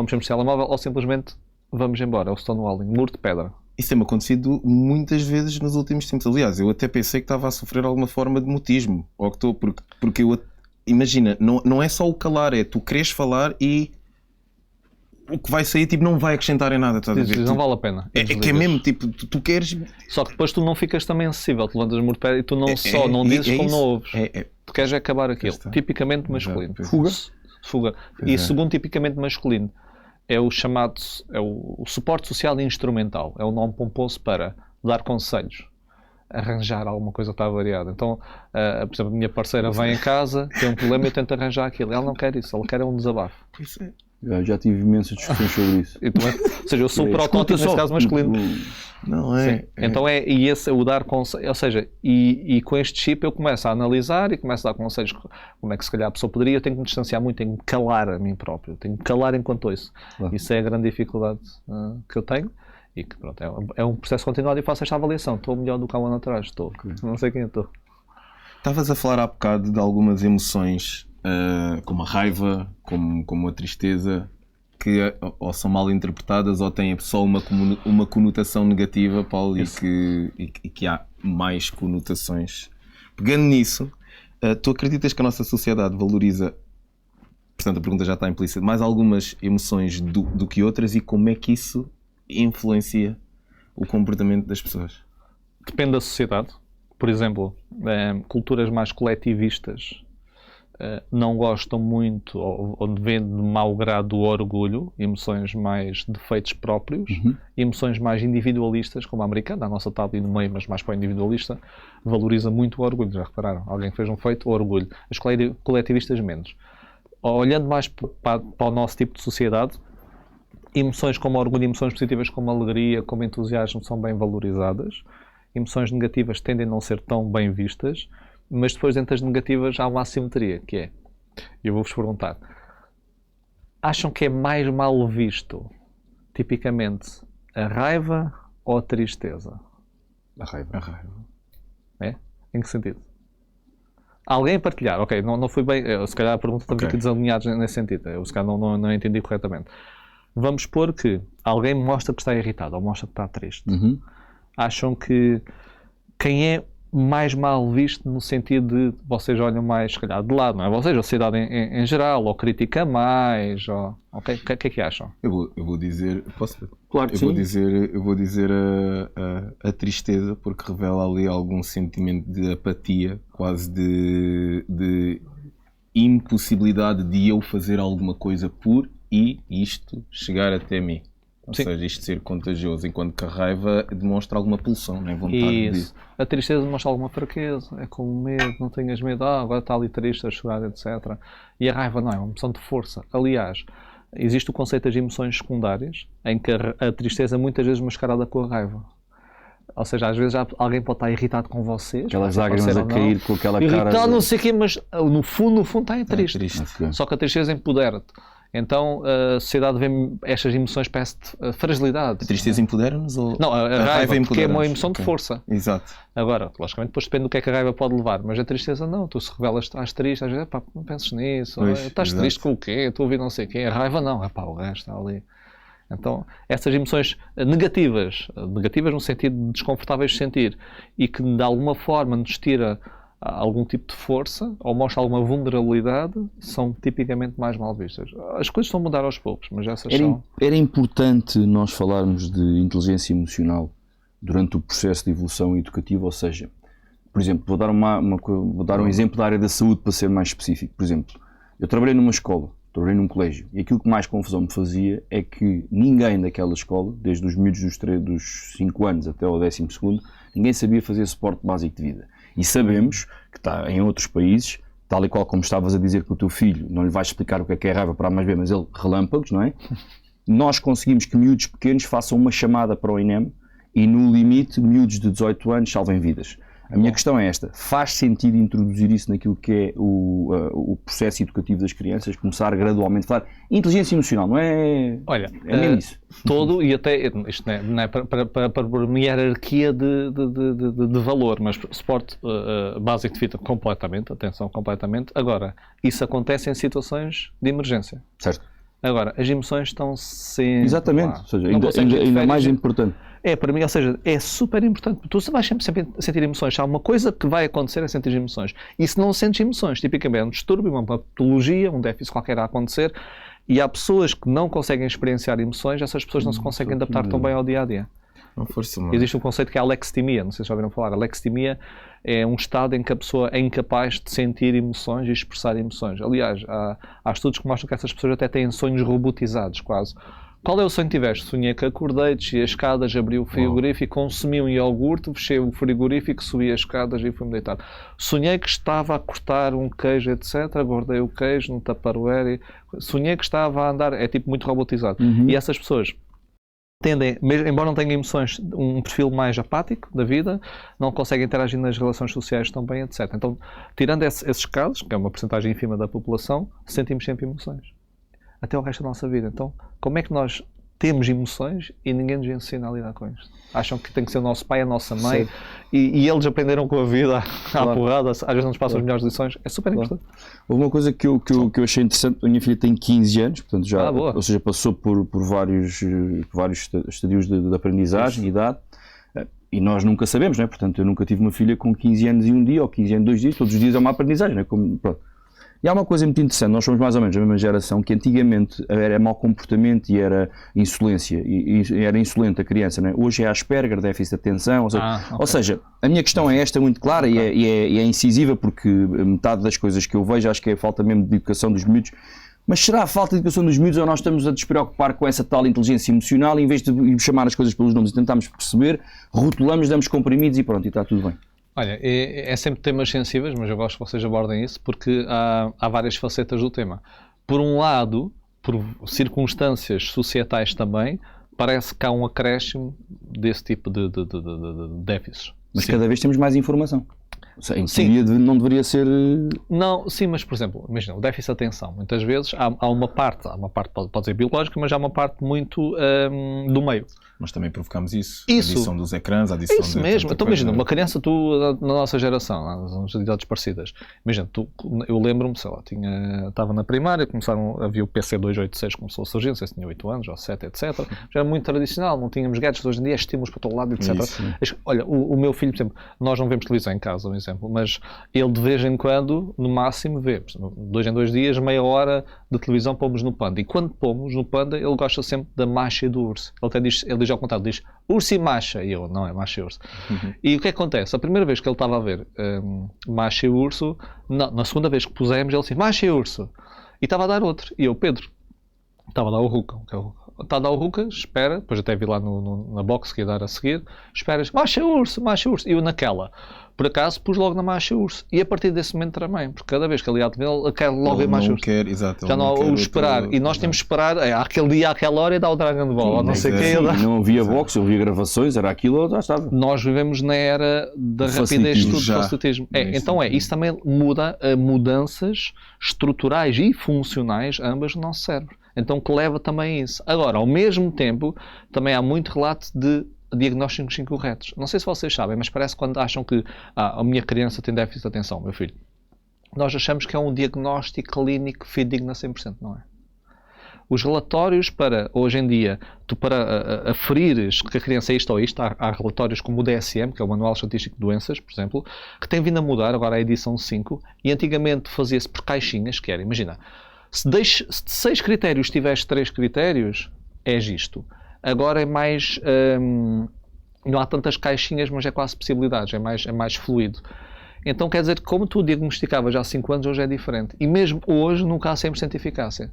mexemos o telemóvel, ou simplesmente vamos embora. É o stonewalling, muro de pedra. Isso tem-me acontecido muitas vezes nos últimos tempos. Aliás, eu até pensei que estava a sofrer alguma forma de mutismo. Ou que estou, porque eu... Imagina, não é só o calar, é tu queres falar e... o que vai sair tipo, não vai acrescentar em nada. Estás a ver? Não vale a pena. É que é mesmo, tipo, tu queres... Só que depois tu não ficas também acessível, tu levantas o pé e tu não dizes como não ouves. Tu queres acabar aquilo. Tipicamente masculino. Fuga. E segundo tipicamente masculino, é o chamado, é o suporte social e instrumental. É o nome pomposo para dar conselhos, arranjar alguma coisa que está variada. Então, por exemplo, a minha parceira vem em casa, tem um problema e eu tento arranjar aquilo. Ela não quer isso, ela quer um desabafo. Eu já tive imensas discussões sobre isso. Ou seja, eu sou o protótipo nesse caso masculino. Não é? Então e esse é o dar conselhos, ou seja, e com este chip eu começo a analisar e começo a dar conselhos como é que se calhar a pessoa poderia, eu tenho que me distanciar muito, tenho que me calar a mim próprio, tenho que me calar enquanto ouço. Claro. Isso é a grande dificuldade que eu tenho e que pronto, é um processo continuado e faço esta avaliação, estou melhor do que há um ano atrás, estou, não sei quem eu estou. Estavas a falar há bocado de algumas emoções, como a raiva, como a tristeza, que ou são mal interpretadas ou têm só uma conotação negativa, Paulo, e que há mais conotações. Pegando nisso, tu acreditas que a nossa sociedade valoriza, portanto a pergunta já está implícita, mais algumas emoções do que outras, e como é que isso influencia o comportamento das pessoas? Depende da sociedade. Por exemplo, culturas mais coletivistas não gostam muito ou vêem de mau grado o orgulho, emoções mais defeitos próprios, emoções mais individualistas, como a americana, a nossa está ali no meio, mas mais para o individualista, valoriza muito o orgulho. Já repararam? Alguém fez um feito, o orgulho. As coletivistas menos. Olhando mais para o nosso tipo de sociedade, emoções como orgulho, emoções positivas como alegria, como entusiasmo são bem valorizadas. Emoções negativas tendem a não ser tão bem vistas, mas depois dentro das negativas há uma assimetria, que é, eu vou-vos perguntar, acham que é mais mal visto, tipicamente, a raiva ou a tristeza? A raiva. É? Em que sentido? Alguém a partilhar, ok, não fui bem, se calhar a pergunta estamos aqui desalinhados nesse sentido, eu se calhar não entendi corretamente. Vamos supor que alguém mostra que está irritado ou mostra que está triste. Acham que quem é mais mal visto no sentido de vocês olham mais, se calhar, de lado, não é? Vocês, a sociedade em geral, ou critica mais, ou... Okay? O que é que acham? Eu vou dizer... Posso? Claro que sim. Eu vou dizer a tristeza, porque revela ali algum sentimento de apatia, quase de impossibilidade de eu fazer alguma coisa por e isto chegar até mim. Ou seja, isto ser contagioso, enquanto que a raiva demonstra alguma pulsão, não é? Vontade de... A tristeza demonstra alguma fraqueza, é como medo, não tenhas medo, agora está ali triste, a chorar, etc. E a raiva não, é uma emoção de força. Aliás, existe o conceito das emoções secundárias, em que a tristeza é muitas vezes mascarada com a raiva. Ou seja, às vezes alguém pode estar irritado com vocês. Aquelas lágrimas a cair com aquela cara... Irritado, não sei o quê, mas no fundo está triste. Okay. Só que a tristeza empodera-te. Então a sociedade vê estas emoções, parece fragilidade. A tristeza empodera-nos? Ou... Não, a raiva porque é uma emoção de força. Exato. Agora, logicamente, depois depende do que é que a raiva pode levar, mas a tristeza não. Tu se revelas, estás triste, às vezes, pá, não penses nisso, estás triste com o quê? Estou a ouvir não sei o quê. A raiva não, pá, o resto está ali. Então, essas emoções negativas no sentido de desconfortáveis de sentir e que de alguma forma nos tira algum tipo de força ou mostra alguma vulnerabilidade, são tipicamente mais mal vistas. As coisas estão a mudar aos poucos, mas essas são... Era importante nós falarmos de inteligência emocional durante o processo de evolução educativa, ou seja, por exemplo, vou dar um exemplo da área da saúde para ser mais específico. Por exemplo, eu trabalhei numa escola, trabalhei num colégio, e aquilo que mais confusão me fazia é que ninguém daquela escola, desde os miúdos dos 5 anos até ao 12º, ninguém sabia fazer suporte básico de vida. E sabemos que está em outros países, tal e qual como estavas a dizer que o teu filho não lhe vais explicar o que é raiva para A mais B, mas ele relâmpagos, não é? Nós conseguimos que miúdos pequenos façam uma chamada para o INEM e no limite miúdos de 18 anos salvem vidas. A minha questão é esta: faz sentido introduzir isso naquilo que é o processo educativo das crianças, começar gradualmente a falar inteligência emocional, não é? Olha, é mesmo isso. Todo, e até, isto não é para uma hierarquia de valor, mas suporte básico de vida completamente, atenção, completamente. Agora, isso acontece em situações de emergência. Certo. Agora, as emoções estão sempre Exatamente, lá. Ou seja, ainda mais importante. É, para mim, ou seja, é super importante. Tu vais sempre sentir emoções. Há uma coisa que vai acontecer é sentir emoções. E se não sentes emoções, tipicamente é um distúrbio, uma patologia, um déficit qualquer a acontecer, E há pessoas que não conseguem experienciar emoções, essas pessoas não se conseguem adaptar tão bem ao dia-a-dia. Existe um conceito que é a alexithymia, não sei se já ouviram falar. A alexithymia é um estado em que a pessoa é incapaz de sentir emoções e expressar emoções. Aliás, há estudos que mostram que essas pessoas até têm sonhos robotizados, quase. Qual é o sonho que tiveste? Sonhei que acordei, desci as escadas, abri o frigorífico, consumi um iogurte, fechei o frigorífico, subi as escadas e fui-me deitar. Sonhei que estava a cortar um queijo, etc. Guardei o queijo no tupperware. Sonhei que estava a andar. É tipo muito robotizado. E essas pessoas tendem, embora não tenham emoções, um perfil mais apático da vida, não conseguem interagir nas relações sociais tão bem, etc. Então, tirando esses casos, que é uma porcentagem ínfima da população, sentimos sempre emoções. Até o resto da nossa vida. Então, como é que nós temos emoções e ninguém nos ensina a lidar com isto? Acham que tem que ser o nosso pai, a nossa mãe, e eles aprenderam com a vida à porrada, às vezes não nos passam as melhores lições. É super importante. Houve uma coisa que eu achei interessante. A minha filha tem 15 anos, portanto já, ou seja, passou por vários estadios de aprendizagem e idade, e nós nunca sabemos, não é? Portanto, eu nunca tive uma filha com 15 anos e um dia, ou 15 anos e 2 dias, todos os dias é uma aprendizagem, não é? Pronto. E há uma coisa muito interessante, nós somos mais ou menos a mesma geração, que antigamente era mau comportamento e era insolência, e era insolente a criança, não é? Hoje é Asperger, déficit de atenção, ou seja, a minha questão é esta muito clara e é incisiva, porque metade das coisas que eu vejo acho que é a falta mesmo de educação dos miúdos. Mas será a falta de educação dos miúdos ou nós estamos a despreocupar com essa tal inteligência emocional e em vez de chamar as coisas pelos nomes e tentarmos perceber, rotulamos, damos comprimidos e pronto, e está tudo bem? Olha, é sempre temas sensíveis, mas eu gosto que vocês abordem isso porque há várias facetas do tema. Por um lado, por circunstâncias societais também, parece que há um acréscimo desse tipo de déficits. Mas cada vez temos mais informação. Em teoria não deveria ser... Não, sim, mas por exemplo, imagina, o déficit de atenção. Muitas vezes há uma parte pode ser biológica, mas há uma parte muito do meio. Mas também provocamos isso. A adição dos ecrãs, a adição isso mesmo. Então imagina, uma criança, na nossa geração, nas idades parecidas, imagina, eu lembro-me, sei lá, estava na primária, havia o PC 286, começou a surgir, não sei se tinha 8 anos ou 7, etc. Já era muito tradicional, não tínhamos gadgets, hoje em dia estímulos para todo lado, etc. Isso. Olha, o meu filho, por exemplo, nós não vemos televisão em casa, um exemplo, mas ele de vez em quando, no máximo, vê, 2 em 2 dias, meia hora de televisão, pomos no Panda. E quando pomos no Panda, ele gosta sempre da Masha e do urso. Ele diz ao contrário, diz urso e Masha, e eu, não, é Masha e urso. E o que acontece? A primeira vez que ele estava a ver Masha e urso, na segunda vez que pusemos, ele disse Masha e urso. E estava a dar outro. E eu, Pedro, estava a dar o Ruka. Está a dar o Ruka, espera, depois até vi lá na box que ia dar a seguir, esperas, Masha e urso. E eu naquela. Por acaso pus logo na Masha Urso. E a partir desse momento também, porque cada vez que ele ia à televisão, ele quer logo ver Masha Urso. Já não há o esperar. E nós temos que esperar, aquele dia, àquela hora, e dá o Dragon Ball. Ou não sei o quê. Não havia boxe, havia gravações, era aquilo, já estava. Nós vivemos na era da rapidez de tudo, facilitismo. Isso também muda a mudanças estruturais e funcionais, ambas, no nosso cérebro. Então, que leva também a isso. Agora, ao mesmo tempo, também há muito relato de diagnósticos incorretos. Não sei se vocês sabem, mas parece quando acham que a minha criança tem déficit de atenção, meu filho. Nós achamos que é um diagnóstico clínico fidedigno a 100%, não é? Os relatórios para, hoje em dia, para aferires que a criança é isto ou isto, há relatórios como o DSM, que é o Manual Estatístico de Doenças, por exemplo, que tem vindo a mudar, agora a edição 5, e antigamente fazia-se por caixinhas, que era, imagina, se de 6 critérios tiveste 3 critérios, és isto. Agora é mais, não há tantas caixinhas, mas é quase possibilidades, é mais fluido. Então quer dizer que como tu diagnosticavas há 5 anos, hoje é diferente. E mesmo hoje nunca há 100% de eficácia.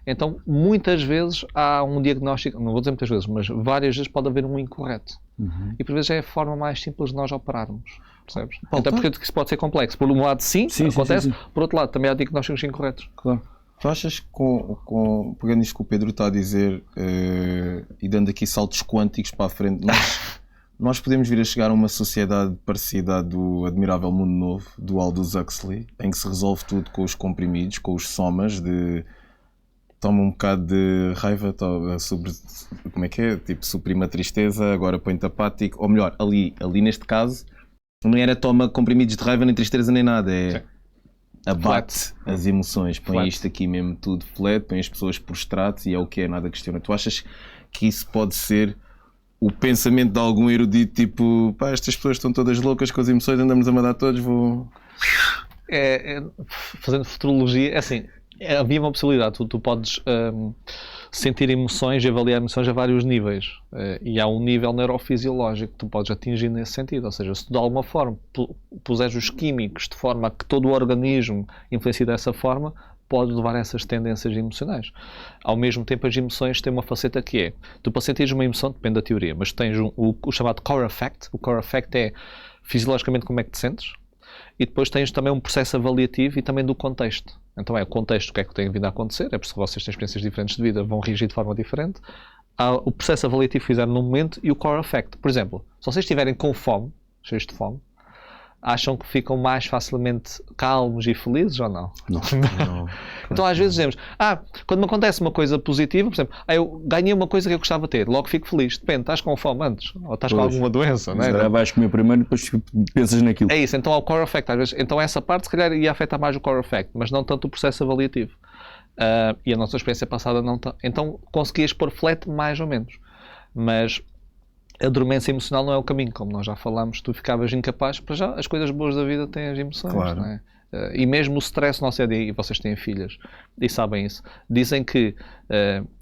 Então muitas vezes há um diagnóstico, não vou dizer muitas vezes, mas várias vezes pode haver um incorreto. E por vezes é a forma mais simples de nós operarmos. Percebes? Até porque isso pode ser complexo. Por um lado sim acontece, sim. Por outro lado também há diagnósticos incorretos. Claro. Tu achas que, pegando isto que o Pedro está a dizer e dando aqui saltos quânticos para a frente, nós podemos vir a chegar a uma sociedade parecida à do Admirável Mundo Novo, do Aldous Huxley, em que se resolve tudo com os comprimidos, com os somas, toma um bocado de raiva sobre, como é que é? Tipo, suprime a tristeza, agora põe-te apático, ou melhor, ali neste caso, não era toma comprimidos de raiva, nem tristeza, nem nada, abate as emoções, põe isto aqui mesmo tudo flat, põe as pessoas por estratos e é o que é, nada questiona. Tu achas que isso pode ser o pensamento de algum erudito, tipo, estas pessoas estão todas loucas com as emoções, andamos a mandar todos, vou... Fazendo futurologia, é assim, havia uma possibilidade, tu podes sentir emoções e avaliar emoções a vários níveis. E há um nível neurofisiológico que tu podes atingir nesse sentido. Ou seja, se tu de alguma forma puseres os químicos de forma a que todo o organismo influencie dessa forma, pode levar a essas tendências emocionais. Ao mesmo tempo, as emoções têm uma faceta que é, tu para sentires uma emoção, depende da teoria, mas tens o chamado core affect. O core affect é fisiologicamente como é que te sentes, e depois tens também um processo avaliativo e também do contexto. Então é o contexto, o que é que tem vindo a acontecer, é porque vocês têm experiências diferentes de vida, vão reagir de forma diferente. Há o processo avaliativo que fizeram no momento e o core affect. Por exemplo, se vocês estiverem com fome, cheios de fome, acham que ficam mais facilmente calmos e felizes ou não? Não. Então às vezes dizemos, quando me acontece uma coisa positiva, por exemplo, eu ganhei uma coisa que eu gostava de ter, logo fico feliz. Depende, estás com fome antes, ou estás com alguma doença, não é? Vais comer primeiro e depois pensas naquilo. É isso, então há o core affect, às vezes, então essa parte se calhar ia afetar mais o core affect, mas não tanto o processo avaliativo. E a nossa experiência passada não tanto. Então conseguias pôr flat mais ou menos, mas a dormência emocional não é o caminho, como nós já falámos, tu ficavas incapaz, para já as coisas boas da vida têm as emoções, claro. Não é? E mesmo o stress no nosso dia, e vocês têm filhas e sabem isso, dizem que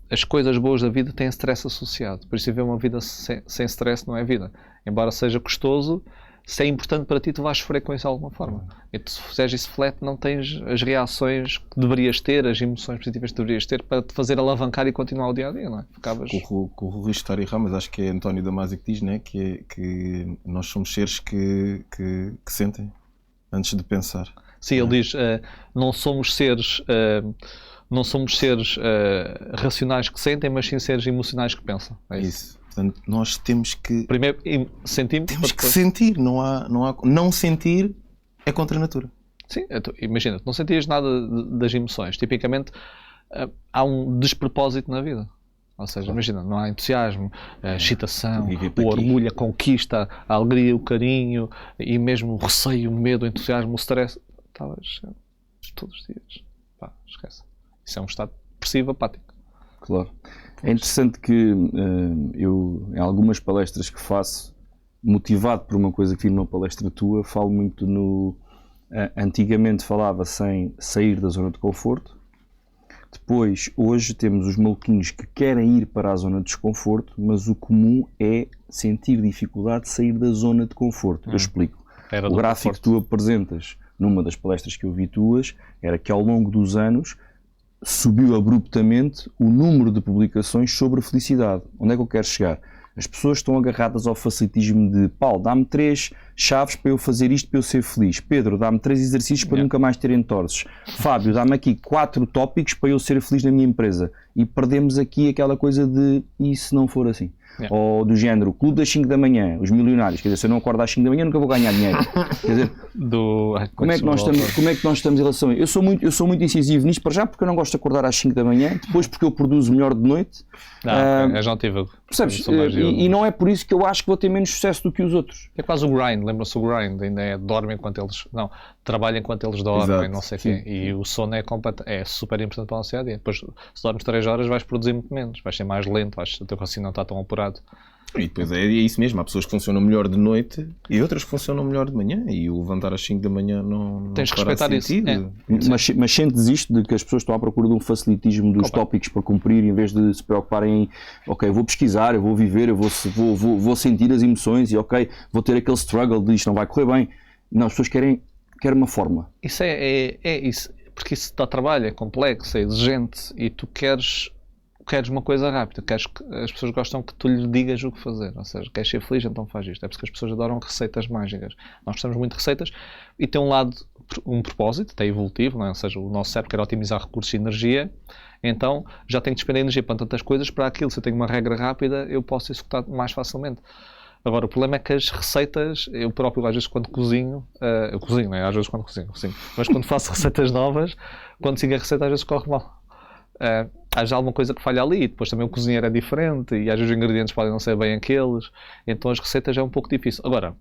as coisas boas da vida têm stress associado, por isso viver uma vida sem stress não é vida, embora seja custoso. Se é importante para ti, tu vais sofrer com isso de alguma forma. E tu, se fizeres isso flat, não tens as reações que deverias ter, as emoções positivas que deverias ter para te fazer alavancar e continuar o dia-a-dia, não é? Ficavas... Com o risco de estar errado, mas acho que é António Damasio que diz, né? que nós somos seres que sentem antes de pensar. Sim, ele diz, não somos seres racionais que sentem, mas sim seres emocionais que pensam. É isso. Portanto, nós temos que... Primeiro sentimos... Temos que sentir. Não sentir é contra a natura. Sim, imagina, não sentias nada das emoções. Tipicamente, há um despropósito na vida. Ou seja, imagina, não há entusiasmo, a excitação, o orgulho, a conquista, a alegria, o carinho, e mesmo o receio, o medo, o entusiasmo, o stress. Estavas todos os dias. Pá, esquece. Isso é um estado depressivo, apático. Claro. É interessante que eu, em algumas palestras que faço, motivado por uma coisa que vi numa palestra tua, falo muito no... antigamente falava sem sair da zona de conforto. Depois, hoje, temos os maluquinhos que querem ir para a zona de desconforto, mas o comum é sentir dificuldade de sair da zona de conforto. Eu explico. O gráfico que tu apresentas numa das palestras que eu vi tuas era que ao longo dos anos subiu abruptamente o número de publicações sobre a felicidade. Onde é que eu quero chegar? As pessoas estão agarradas ao facilitismo de Paulo, dá-me 3 chaves para eu fazer isto, para eu ser feliz. Pedro, dá-me 3 exercícios para nunca mais ter entorses. Fábio, dá-me aqui 4 tópicos para eu ser feliz na minha empresa. E perdemos aqui aquela coisa de e se não for assim? Ou do género, clube das 5 da manhã, os milionários. Quer dizer, se eu não acordar às 5 da manhã nunca vou ganhar dinheiro. Quer dizer, como é que nós estamos em relação a isso? Eu sou muito incisivo nisto, para já porque eu não gosto de acordar às 5 da manhã, depois porque eu produzo melhor de noite. Eu já tive. Percebes? E não é por isso que eu acho que vou ter menos sucesso do que os outros. É quase o grind, lembra-se o grind, ainda é dorme enquanto eles... Não, trabalha enquanto eles dormem, exato, não sei o quê. E o sono é super importante para o nosso dia. Depois, se dormes 3 horas, vais produzir muito menos, vais ser mais lento, o teu raciocínio não está tão apurado. E depois é isso mesmo, há pessoas que funcionam melhor de noite e outras que funcionam melhor de manhã, e o levantar às 5 da manhã não tens que respeitar sentido. Isso. Mas sentes isto de que as pessoas estão à procura de um facilitismo dos tópicos para cumprir, em vez de se preocuparem em ok, eu vou pesquisar, eu vou viver, eu vou sentir as emoções e ok, vou ter aquele struggle de isto não vai correr bem. Não, as pessoas querem uma fórmula. Isso é isso, porque isso dá trabalho, é complexo, é exigente e tu queres uma coisa rápida, as pessoas gostam que tu lhe digas o que fazer, ou seja, queres ser feliz, então faz isto. É porque as pessoas adoram receitas mágicas. Nós gostamos muito de receitas e tem um propósito, até evolutivo, não é? Ou seja, o nosso cérebro quer otimizar recursos e energia, então já tem que despender energia para tantas coisas, para aquilo, se eu tenho uma regra rápida, eu posso executar mais facilmente. Agora, o problema é que as receitas, eu próprio às vezes quando cozinho, eu cozinho, não é? Às vezes quando cozinho, mas quando faço receitas novas, quando sigo a receita às vezes corre mal. Há já alguma coisa que falha ali, depois também o cozinheiro é diferente e às vezes os ingredientes podem não ser bem aqueles, então as receitas é um pouco difícil. Agora,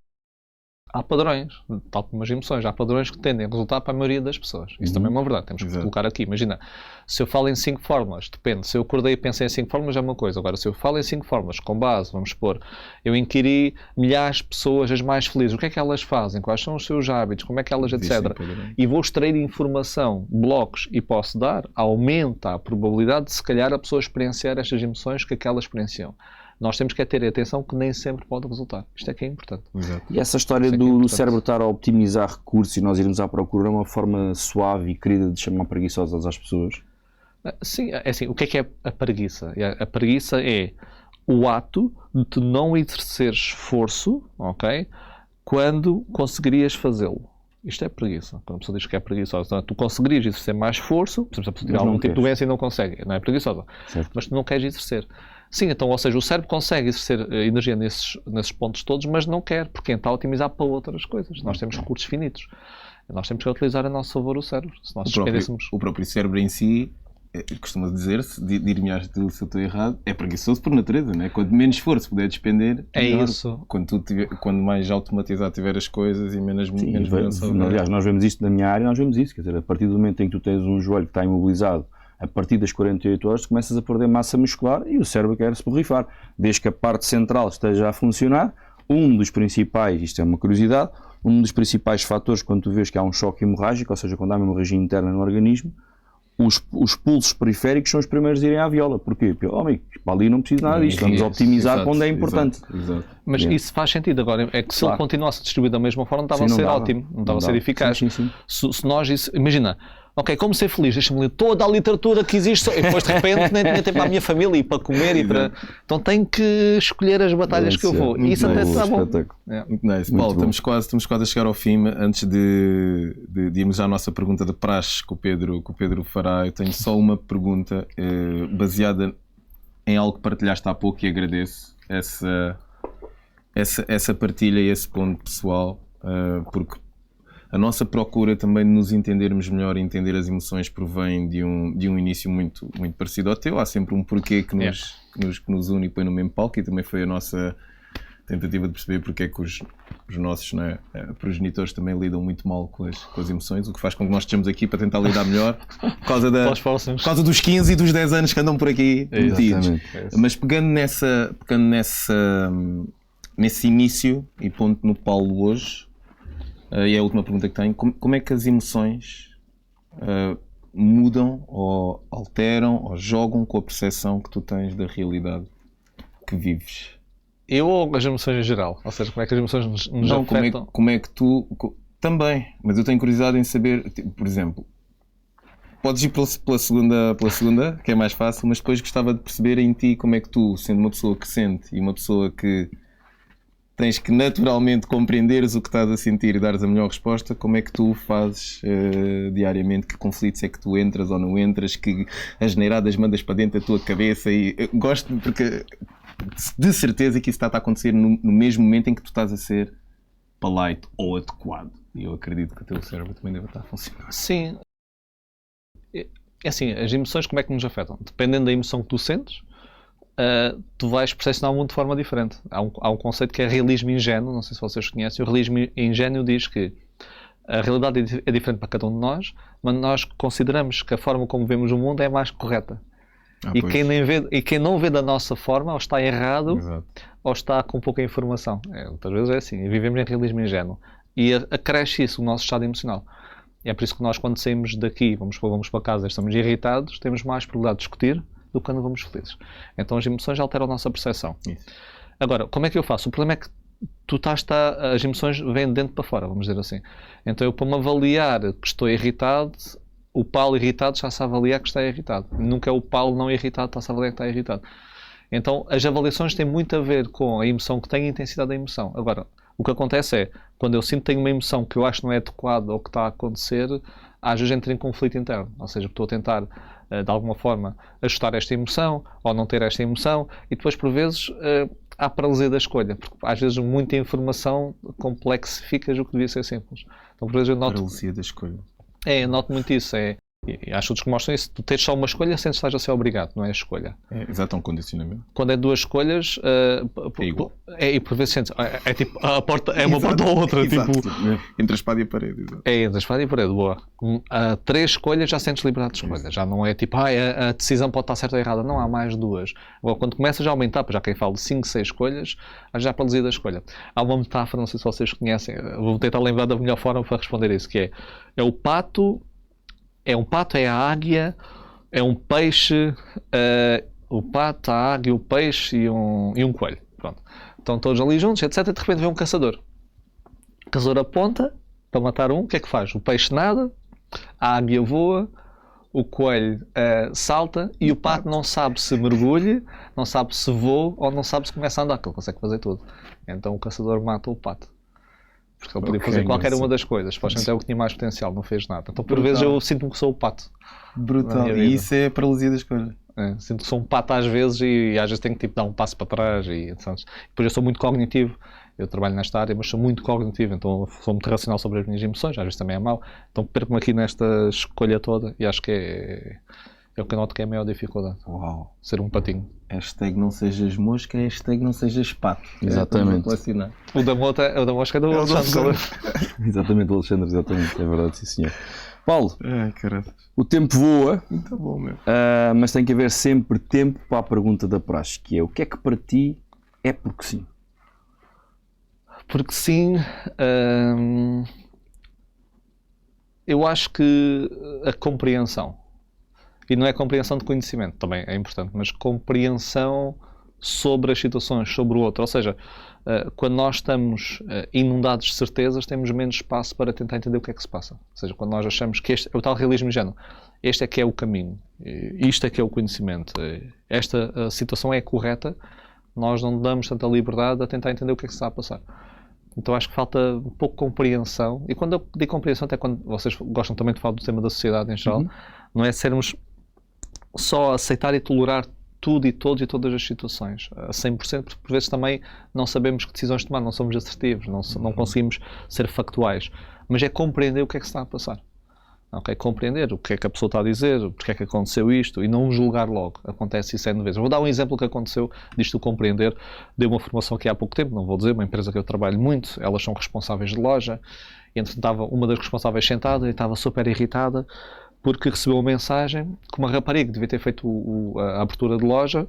há padrões, tal como as emoções, há padrões que tendem a resultar para a maioria das pessoas. Isso também é uma verdade, temos que colocar aqui. Imagina, se eu falo em 5 fórmulas, depende, se eu acordei e pensei em 5 fórmulas é uma coisa, agora se eu falo em 5 fórmulas, com base, vamos supor, eu inquiri milhares de pessoas as mais felizes, o que é que elas fazem, quais são os seus hábitos, como é que elas, etc. E vou extrair informação, blocos, e posso dar, aumenta a probabilidade de se calhar a pessoa experienciar estas emoções que aquela experienciam. Nós temos que ter atenção que nem sempre pode resultar. Isto é que é importante. Exato. E essa história do cérebro estar a optimizar recursos e nós irmos à procura é uma forma suave e querida de chamar preguiçosas às pessoas? Sim, é assim, o que é a preguiça? A preguiça é o ato de tu não exercer esforço, ok? Quando conseguirias fazê-lo. Isto é preguiça. Quando a pessoa diz que é preguiçosa, então, tu conseguirias exercer mais esforço, por exemplo, se tiver algum tipo de doença e não consegue, não é preguiçosa. Certo. Mas tu não queres exercer. Sim, então, ou seja, o cérebro consegue exercer energia nesses pontos todos, mas não quer, porque está a otimizar para outras coisas. Nós temos recursos finitos. Nós temos que utilizar a nosso favor o cérebro. Se nós o próprio cérebro em si, costuma dizer-se, dir-me se eu estou errado, é preguiçoso por natureza, não é? Quanto menos esforço puder despender, é melhor. Isso. Quando mais automatizado tiver as coisas e menos aliás, nós vemos isto na minha área, nós vemos isso, quer dizer, a partir do momento em que tu tens um joelho que está imobilizado, a partir das 48 horas, tu começas a perder massa muscular e o cérebro quer se borrifar. Desde que a parte central esteja a funcionar, um dos principais, isto é uma curiosidade, um dos principais fatores quando tu vês que há um choque hemorrágico, ou seja, quando há uma hemorragia interna no organismo, os pulsos periféricos são os primeiros a irem à viola. Porquê? Amigo, para ali não precisa nada disto, vamos optimizar quando é importante. Exato. Mas isso faz sentido. Agora, é que se ele continuasse a distribuir da mesma forma, não estava a ser ótimo, não estava a ser eficaz. Sim. Se nós, imagina, ok, como ser feliz? Deixa-me ler toda a literatura que existe e depois de repente nem tinha tempo para a minha família e para comer e para... Então tenho que escolher as batalhas que eu vou. E isso até está bom. Muito nice. Paulo, estamos quase a chegar ao fim. Antes de irmos à nossa pergunta de praxe que o Pedro fará, eu tenho só uma pergunta baseada em algo que partilhaste há pouco e agradeço essa partilha e esse ponto pessoal, porque a nossa procura também de nos entendermos melhor e entender as emoções provém de um início muito, muito parecido ao teu. Há sempre um porquê que nos une e põe no mesmo palco, e também foi a nossa tentativa de perceber porque é que os nossos progenitores também lidam muito mal com as emoções, o que faz com que nós estejamos aqui para tentar lidar melhor por causa dos 15 e dos 10 anos que andam por aqui metidos. Mas pegando nesse início e ponto no Paulo hoje, e é a última pergunta que tenho, como é que as emoções mudam ou alteram ou jogam com a percepção que tu tens da realidade que vives? Eu ou as emoções em geral? Ou seja, como é que as emoções nos afetam? Como é que tu... Também, mas eu tenho curiosidade em saber, por exemplo, podes ir pela segunda, que é mais fácil, mas depois gostava de perceber em ti como é que tu, sendo uma pessoa que sente e uma pessoa que tens que naturalmente compreenderes o que estás a sentir e dares a melhor resposta, como é que tu fazes diariamente, que conflitos é que tu entras ou não entras, que as neiradas mandas para dentro da tua cabeça, e eu gosto porque de certeza que isso está a acontecer no mesmo momento em que tu estás a ser polite ou adequado, e eu acredito que o teu cérebro também deve estar a funcionar. Sim, é assim, as emoções como é que nos afetam? Dependendo da emoção que tu sentes, tu vais percepcionar o mundo de forma diferente. Há um conceito que é realismo ingênuo, não sei se vocês conhecem. O realismo ingênuo diz que a realidade é diferente para cada um de nós, mas nós consideramos que a forma como vemos o mundo é mais correta. Quem não vê da nossa forma, ou está errado, Exato. Ou está com pouca informação. Muitas vezes é assim, vivemos em realismo ingênuo. E acresce isso o nosso estado emocional. É por isso que nós, quando saímos daqui, vamos para casa e estamos irritados, temos mais probabilidade de discutir do que quando vamos felizes. Então as emoções alteram a nossa percepção. Isso. Agora, como é que eu faço? O problema é que as emoções vêm de dentro para fora, vamos dizer assim. Então eu, para me avaliar que estou irritado, o Paulo irritado está-se a avaliar que está irritado. Nunca é o Paulo não irritado que está-se a avaliar que está irritado. Então as avaliações têm muito a ver com a emoção que tem e a intensidade da emoção. Agora, o que acontece é, quando eu sinto que tenho uma emoção que eu acho que não é adequada ou que está a acontecer, às vezes entro em conflito interno. Ou seja, estou a tentar, de alguma forma, ajustar esta emoção ou não ter esta emoção, e depois, por vezes, há paralisia da escolha, porque às vezes muita informação complexifica o que devia ser simples. Então, por vezes, eu noto... Paralisia da escolha. Eu noto muito isso. E há estudos que mostram isso. Tu tens só uma escolha, sentes que estás a ser obrigado, não é a escolha. Exato, é um condicionamento. Quando é duas escolhas, É igual. E por vezes sentes, é tipo, a porta é uma porta ou outra. Exato. Tipo, Entre a espada e a parede. Exato. é entre a espada e a parede, boa. Três escolhas já sentes liberdade de escolha. Já não é tipo, a decisão pode estar certa ou errada. Não, há mais duas. Agora, quando começas a aumentar, já quem fala de 5, 6 escolhas, já para reduzir a escolha. Há uma metáfora, não sei se vocês conhecem, vou tentar lembrar da melhor forma para responder isso, que é o pato, é a águia, é um peixe, o pato, a águia, o peixe e um coelho. Pronto. Estão todos ali juntos, etc. E de repente vem um caçador. O caçador aponta para matar um, o que é que faz? O peixe nada, a águia voa, o coelho salta e o pato não sabe se mergulha, não sabe se voa ou não sabe se começa a andar, que ele consegue fazer tudo. Então o caçador mata o pato. Porque ele podia fazer qualquer uma das coisas. Supostamente é o que tinha mais potencial, não fez nada. Então por vezes eu sinto-me que sou o pato. Brutal. E isso é a paralisia da escolha. Sinto que sou um pato às vezes e às vezes tenho que dar um passo para trás. Depois eu sou muito cognitivo. Eu trabalho nesta área, mas sou muito cognitivo. Então sou muito racional sobre as minhas emoções. Às vezes também é mau. Então perco-me aqui nesta escolha toda e acho que é o que eu noto que é a maior dificuldade. Uau. Ser um patinho. Hashtag não sejas mosca, hashtag não sejas pato. Exatamente. O da mosca é do Alexandre. Exatamente, Alexandre, exatamente. É verdade, sim senhor. Paulo, Ai, caralho. o tempo voa, Muito bom, meu. mas tem que haver sempre tempo para a pergunta da praxe, que é: o que é que para ti é porque sim? Porque sim, eu acho que a compreensão, e não é compreensão de conhecimento, também é importante, mas compreensão sobre as situações, sobre o outro. Ou seja, quando nós estamos inundados de certezas, temos menos espaço para tentar entender o que é que se passa. Ou seja, quando nós achamos que este é o tal realismo ingênuo, este é que é o caminho, isto é que é o conhecimento, esta situação é correta, nós não damos tanta liberdade a tentar entender o que é que se está a passar. Então acho que falta um pouco de compreensão. E quando eu digo compreensão, até quando vocês gostam também de falar do tema da sociedade em geral, não é sermos só aceitar e tolerar tudo e todos e todas as situações a 100%, porque por vezes também não sabemos que decisões tomar, não somos assertivos, não conseguimos ser factuais, mas é compreender o que é que se está a passar. Okay? Compreender o que é que a pessoa está a dizer, porque é que aconteceu isto e não julgar logo. Acontece isso N vezes. Vou dar um exemplo que aconteceu disto de compreender. Dei uma formação aqui há pouco tempo, não vou dizer, uma empresa que eu trabalho muito, elas são responsáveis de loja, e entretanto estava uma das responsáveis sentada e estava super irritada porque recebeu uma mensagem que uma rapariga que devia ter feito a abertura de loja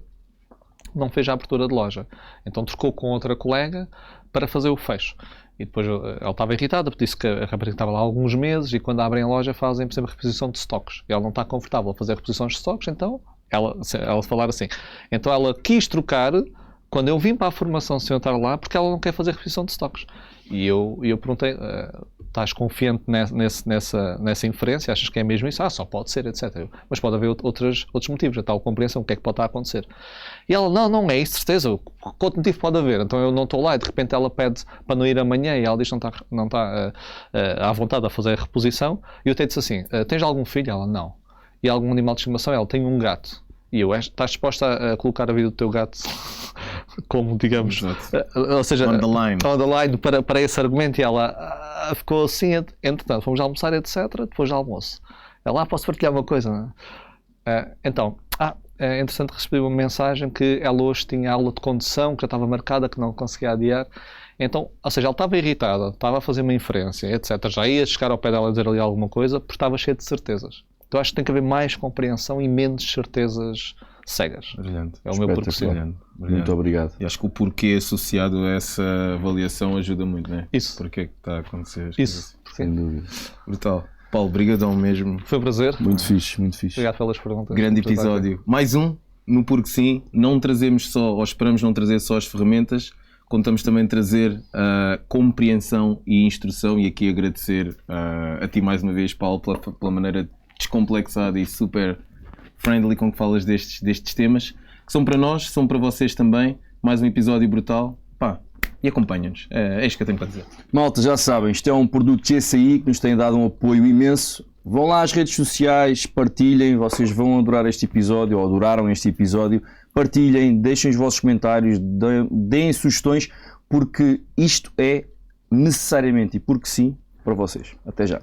não fez a abertura de loja. Então trocou com outra colega para fazer o fecho. E depois ela estava irritada, porque disse que a rapariga estava lá há alguns meses e quando abrem a loja fazem, por exemplo, reposição de estoques. E ela não está confortável a fazer reposições de estoques, então ela falar assim. Então ela quis trocar quando eu vim para a formação sem eu estar lá, porque ela não quer fazer reposição de estoques. E eu perguntei, estás confiante nessa inferência? Achas que é mesmo isso? Só pode ser, etc. Mas pode haver outros motivos, a tal compreensão, o que é que pode estar a acontecer. E ela, não é isso, certeza, quanto motivo pode haver? Então eu não estou lá e de repente ela pede para não ir amanhã e ela diz que não está à vontade a fazer a reposição. E eu até disse assim, tens algum filho? Ela, não. E algum animal de estimação? Ela, tem um gato. E eu, estás disposta a colocar a vida do teu gato como, digamos, ou seja, on the line para esse argumento? E ela ficou assim, entretanto, fomos almoçar, etc., depois do almoço. Ela, posso partilhar uma coisa, não é? Então, é interessante, recebi uma mensagem que ela hoje tinha aula de condução, que já estava marcada, que não conseguia adiar. Então, ou seja, ela estava irritada, estava a fazer uma inferência, etc. Já ia chegar ao pé dela a dizer ali alguma coisa, porque estava cheia de certezas. Então acho que tem que haver mais compreensão e menos certezas cegas. Brilhante. É o meu porquê. Muito obrigado. E acho que o porquê associado a essa avaliação ajuda muito, não é? Isso. Porquê que está a acontecer? Isso. Sem dúvida. Brutal. Paulo, brigadão mesmo. Foi um prazer. Muito fixe, muito fixe. Obrigado pelas perguntas. Grande episódio. Mais um, no Porque Sim. Não trazemos só, ou esperamos não trazer só as ferramentas, contamos também trazer compreensão e instrução, e aqui agradecer a ti mais uma vez, Paulo, pela maneira descomplexada e super friendly com que falas destes temas, que são para nós, são para vocês também. Mais um episódio brutal. E acompanha-nos. É isto que eu tenho para dizer. Malta, já sabem, isto é um produto GSI que nos tem dado um apoio imenso. Vão lá às redes sociais, partilhem, vocês vão adorar este episódio, ou adoraram este episódio. Partilhem, deixem os vossos comentários, deem sugestões, porque isto é necessariamente, e porque sim, para vocês. Até já.